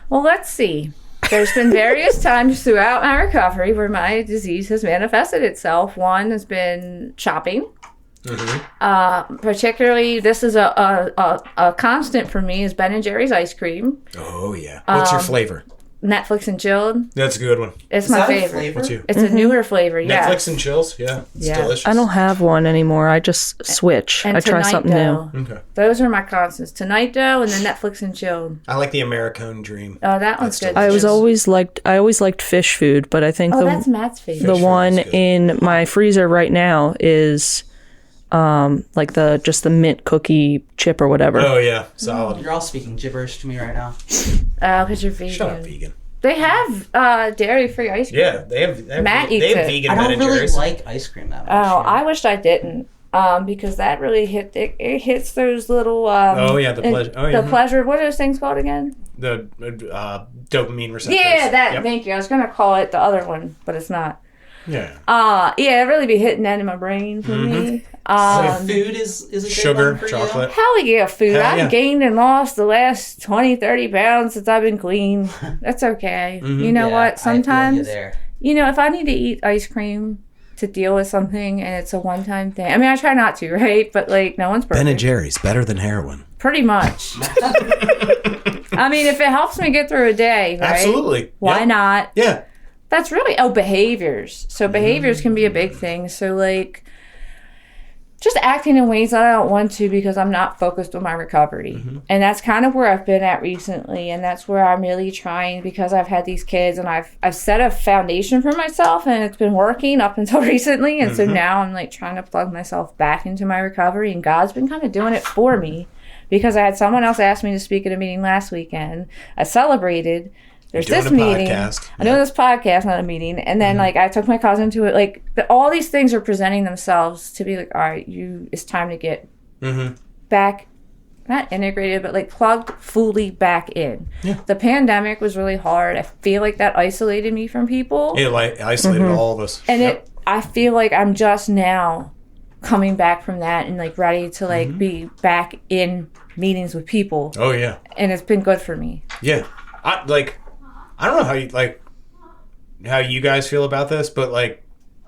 Well, let's see. There's been various times throughout my recovery where my disease has manifested itself. One has been shopping. Particularly, this is a constant for me is Ben and Jerry's ice cream. Oh yeah. What's your flavor? Netflix and chilled. That's a good one. It's Is my that a favorite. flavor? What's you? It's a newer flavor. Yeah. Netflix and chills. Yeah, it's Yeah. delicious. I don't have one anymore. I just switch. And I try Tonight something Dough. new. Okay. Those are my constants. Tonight Dough and then Netflix and chilled. I like the Americone Dream. Oh, that one's That's good. delicious. I always liked fish food, but I think that's Matt's favorite. the Fish one food is good. in my freezer right now is like the mint cookie chip or whatever. Oh yeah, solid. You're all speaking gibberish to me right now. Oh, because you're vegan. Shut up, vegan. They have dairy-free ice cream. Yeah, they have Matt they eats have it. vegan I Ben don't and really Jerry's. like ice cream that much. Oh, I wished I didn't. Because that really it hits those little Oh yeah, the pleasure. Oh yeah, the pleasure. What are those things called again? the dopamine receptors. Yeah, that. Yep. Thank you. I was gonna call it the other one, but it's not. Yeah. Yeah, it really be hitting that in my brain for me. So food is a good Sugar, one for chocolate. Hell yeah, food. Hell I've yeah. gained and lost the last 20, 30 pounds since I've been clean. That's okay. You know Yeah, what? Sometimes, I feel you there. if I need to eat ice cream to deal with something and it's a one-time thing. I mean, I try not to, right? But, no one's perfect. Ben and Jerry's better than heroin. Pretty much. I mean, if it helps me get through a day, right? Absolutely. Why Yep. not? Yeah. That's really behaviors. So behaviors can be a big thing. So just acting in ways that I don't want to because I'm not focused on my recovery. And that's kind of where I've been at recently, and that's where I'm really trying because I've had these kids and I've set a foundation for myself and it's been working up until recently, and so now I'm trying to plug myself back into my recovery, and God's been kind of doing it for me because I had someone else ask me to speak at a meeting last weekend. I celebrated. There's You're this doing a meeting. podcast. I know this podcast, not a meeting. And then I took my cousin to it. All these things are presenting themselves to be all right, it's time to get back, not integrated, but plugged fully back in. Yeah. The pandemic was really hard. I feel like that isolated me from people. It isolated all of us. And I feel like I'm just now coming back from that and ready to be back in meetings with people. Oh yeah. And it's been good for me. Yeah. I don't know how you guys feel about this, but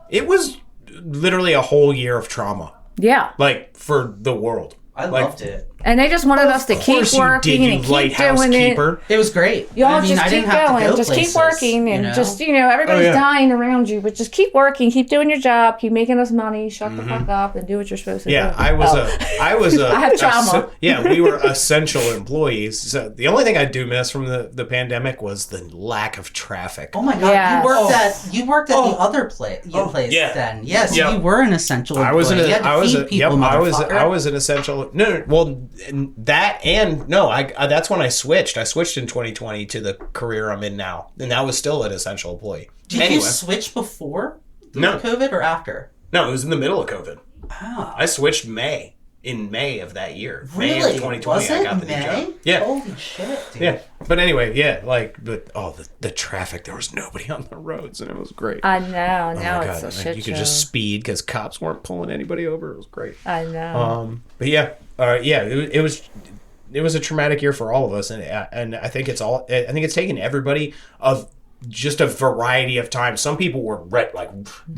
it was literally a whole year of trauma. Yeah. For the world. I loved it. And they just wanted us to keep working and keep doing it. It was great. Y'all I mean, just I keep didn't have to going. go Just places, keep working and everybody's dying around you, but just keep working, keep doing your job, keep making us money, shut the fuck up and do what you're supposed to do. I was a I have trauma. we were essential employees. So the only thing I do miss from the pandemic was the lack of traffic. Oh my god, Yes. you worked at the other place yeah. then. Yes, Yeah. you were an essential employee. I was motherfucker. an essential. That's when I switched. I switched in 2020 to the career I'm in now, and that was still an essential employee. Did you switch before COVID or after? No, it was in the middle of COVID. Oh. I switched in May of that year. Really? May of 2020, Was it I got the May? new job. Yeah. Holy shit, dude. Yeah. But anyway, the traffic, there was nobody on the roads, and it was great. I know. Now Oh my it's God. a shit You show. could just speed because cops weren't pulling anybody over. It was great. I know. But it was a traumatic year for all of us, and I think it's taken everybody of just a variety of times. Some people were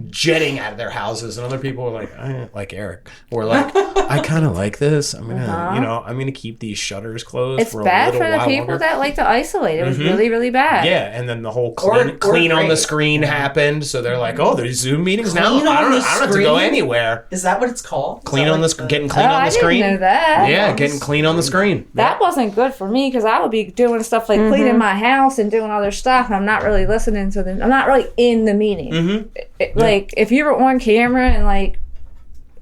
jetting out of their houses, and other people were like Eric, or I kind of like this. I'm gonna I'm gonna keep these shutters closed. It's for bad a little for the while people longer. that like to isolate. It was really, really bad. Yeah, and then the whole Or clean on the great. screen happened. So they're like, "Oh, there's Zoom meetings now. Clean I on don't the have to go screen? anywhere. Is that what it's called? Clean on getting clean Oh, on I the screen. didn't know that. Yeah, getting clean on the screen. That wasn't good for me because I would be doing stuff like cleaning my house and doing other stuff, and I'm not really listening to them. I'm not really in the meeting. If you were on camera and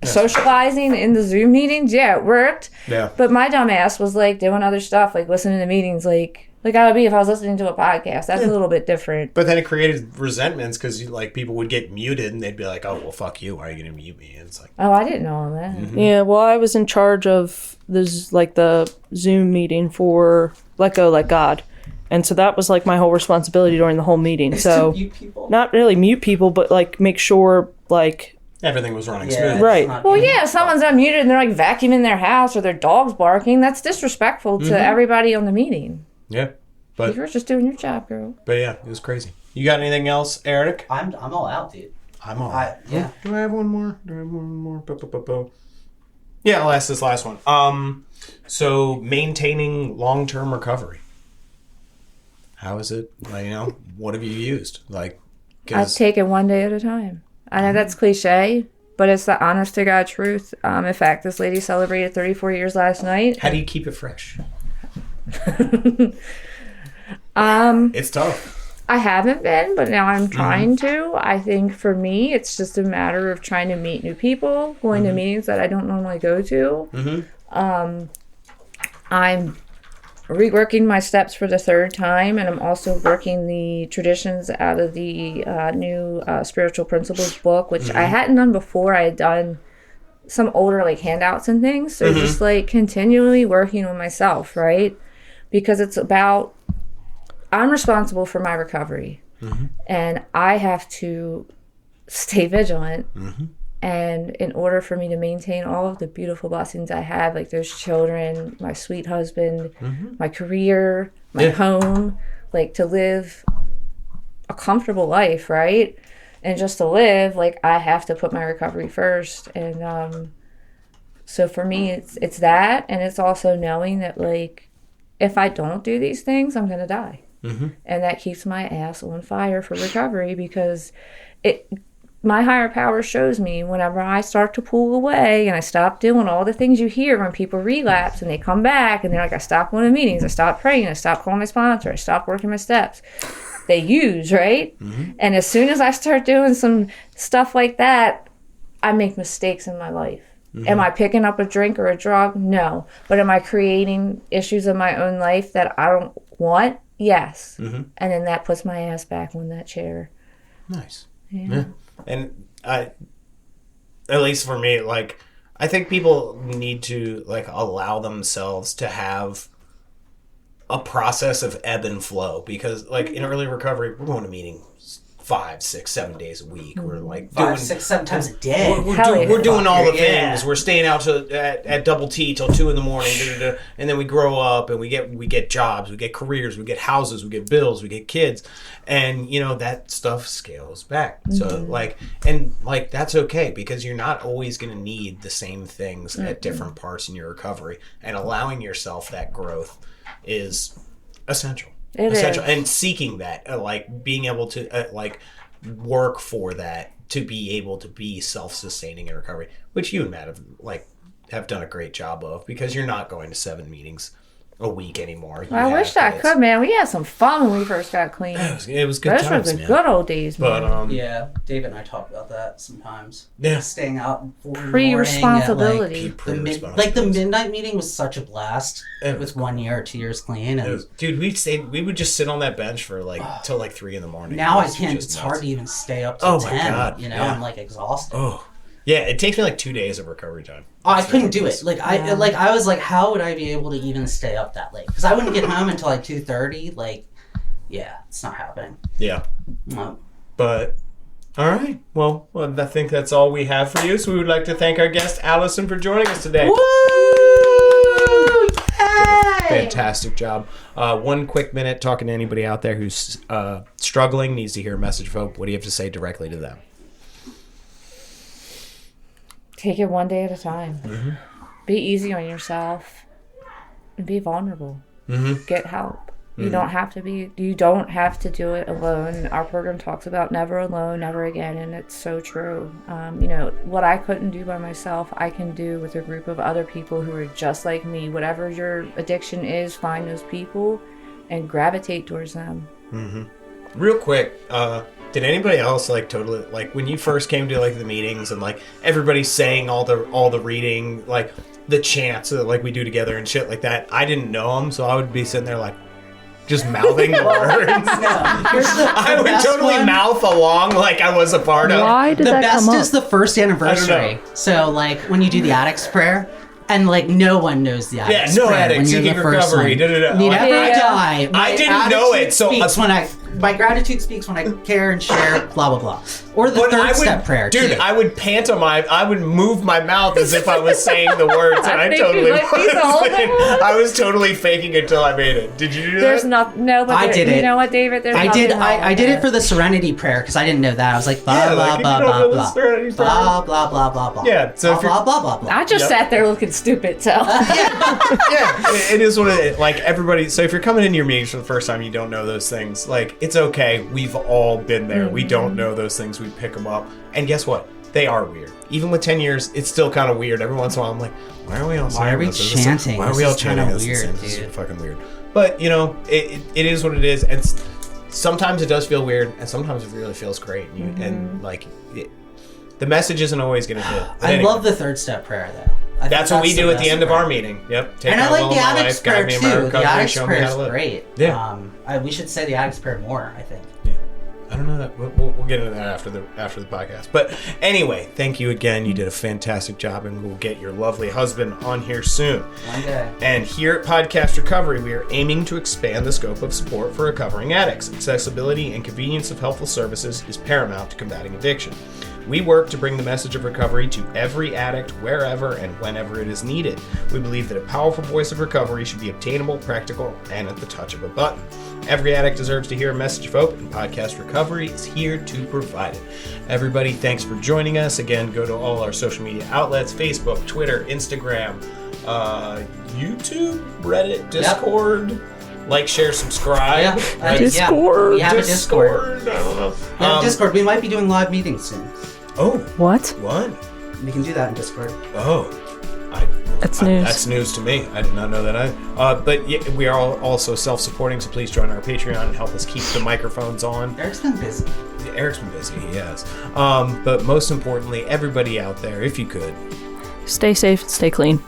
socializing in the Zoom meetings, it worked. Yeah. But my dumb ass was doing other stuff, listening to meetings, like I would be if I was listening to a podcast. That's a little bit different. But then it created resentments because people would get muted and they'd be like, "Oh, well, fuck you. Why are you going to mute me?" And it's like, Oh, I didn't know all that. Yeah, well, I was in charge of the Zoom meeting for Let Go, Let God. And so that was my whole responsibility during the whole meeting. So mute people? not really mute people, but make sure everything was running Yeah, smooth. it's Right. not Well, good. yeah, if someone's unmuted and they're vacuuming their house or their dog's barking, that's disrespectful to everybody on the meeting. Yeah. But You were just doing your job, girl. yeah, it was crazy. You got anything else, Eric? I'm all out, dude. I'm on. Yeah. Do I have one more? Bu-bu-bu-bu. Yeah, I'll ask this last one. So maintaining long-term recovery. How is it? Like, what have you used? Like, I take it one day at a time. I know that's cliche, but it's the honest to God truth. In fact, this lady celebrated 34 years last night. How do you keep it fresh? It's tough. I haven't been, but now I'm trying to. I think for me, it's just a matter of trying to meet new people, going to meetings that I don't normally go to. I'm reworking my steps for the third time, and I'm also working the traditions out of the new Spiritual Principles book, which I hadn't done before. I had done some older like handouts and things. So just like continually working on myself, right? Because it's about, I'm responsible for my recovery, and I have to stay vigilant. And in order for me to maintain all of the beautiful blessings I have, like those children, my sweet husband, my career, my home, like to live a comfortable life, right? And just to live, like I have to put my recovery first. And so for me, it's that, and it's also knowing that like if I don't do these things, I'm gonna die. And that keeps my ass on fire for recovery, because my higher power shows me whenever I start to pull away and I stop doing all the things you hear when people relapse and they come back and they're like, I stopped going to meetings, I stopped praying, I stopped calling my sponsor, I stopped working my steps. They use, right? And as soon as I start doing some stuff like that, I make mistakes in my life. Am I picking up a drink or a drug? No. But am I creating issues in my own life that I don't want? Yes. And then that puts my ass back on that chair. Nice. Yeah. And at least for me, like, I think people need to like allow themselves to have a process of ebb and flow, because like in early recovery, we're going to meetings 5, 6, 7 days a week. We're like 5, 6, 7 times a day. We're doing all the things. We're staying out at Double T till 2 a.m. And then we grow up and we get jobs, we get careers, we get houses, we get bills, we get kids, and that stuff scales back. So like that's okay, because you're not always going to need the same things at different parts in your recovery, and allowing yourself that growth is essential. Essential. And seeking that, like being able to like work for that to be able to be self-sustaining in recovery, which you and Matt have done a great job of, because you're not going to 7 meetings a week anymore. I wish I could, man. We had some fun when we first got clean. It was good times, Those were the good old days, man. But yeah, David and I talk about that sometimes. Yeah, staying out pre-responsibility. The midnight meeting was such a blast. It was 1 year or 2 years clean, and dude, we would just sit on that bench for till 3 a.m. Now I can't. It's hard to even stay up till 10. My God. I'm like exhausted. Oh. Yeah, it takes me 2 days of recovery time. I couldn't do it. I was like, how would I be able to even stay up that late? Because I wouldn't get home until 2:30. Yeah, it's not happening. Yeah. No. But all right. Well, I think that's all we have for you. So we would like to thank our guest Allison for joining us today. Woo! Yay! Fantastic job. 1 quick minute talking to anybody out there who's struggling, needs to hear a message of hope. What do you have to say directly to them? Take it one day at a time. Be easy on yourself and be vulnerable. Get help. You don't have to do it alone. Our program talks about never alone, never again, and it's so true. What I couldn't do by myself, I can do with a group of other people who are just like me. Whatever your addiction is, find those people and gravitate towards them. Real quick, did anybody else totally when you first came to the meetings and everybody's saying all the reading, the chants that we do together and shit like that? I didn't know them, so I would be sitting there just mouthing the words. I would totally mouth along like I was a part of. Why did that come up? The best is the first anniversary. So when you do the addicts prayer. And no one knows the addicts. Yeah, no prayer addicts seeking recovery. Never die. I didn't know it, so when my gratitude speaks when I care and share, blah, blah, blah. Or the third step prayer, dude, too. I would pantomime. I would move my mouth as if I was saying the words, and I totally wasn't. I was totally faking until I made it. Did you do There's that? but I did it. You know what, David? There's I did it for the serenity prayer because I didn't know that. I was like, blah, blah, blah, blah, blah. Blah, blah, blah, blah, blah. Yeah, so blah, blah, blah, blah. I just sat there looking stupid, so. Yeah, it is what it is. Like, everybody, so if you're coming into your meetings for the first time, you don't know those things. Like, it's okay. We've all been there. We don't know those things. We pick them up. And guess what? They are weird. Even with 10 years, it's still kind of weird. Every once in a while, I'm like, why are we all chanting? Why are we all chanting? This is weird, dude. This is fucking weird. But, you know, it is what it is. And sometimes it does feel weird, and sometimes it really feels great. And like, the message isn't always going to hit. I love the third step prayer, though. That's what we do at the end of our meeting. Yep. And I like the addicts prayer, too. The addicts prayer is great. Yeah. We should say the addicts prayer more, I think. Yeah. I don't know that. We'll get into that after the podcast. But anyway, thank you again. You did a fantastic job, and we'll get your lovely husband on here soon. One day. And here at Podcast Recovery, we are aiming to expand the scope of support for recovering addicts. Accessibility and convenience of helpful services is paramount to combating addiction. We work to bring the message of recovery to every addict wherever and whenever it is needed. We believe that a powerful voice of recovery should be obtainable, practical, and at the touch of a button. Every addict deserves to hear a message of hope, and Podcast Recovery is here to provide it. Everybody, thanks for joining us. Again, go to all our social media outlets, Facebook, Twitter, Instagram, YouTube, Reddit, Discord. Yep. Like, share, subscribe. Yeah. Discord. We have a Discord. I don't know. We have Discord. We might be doing live meetings soon. Oh. What? We can do that in Discord. Oh. That's news. That's news to me. I did not know that. But yeah, we are also self-supporting, so please join our Patreon and help us keep the microphones on. Eric's been busy. Eric's been busy, he has. But most importantly, everybody out there, if you could, stay safe and stay clean.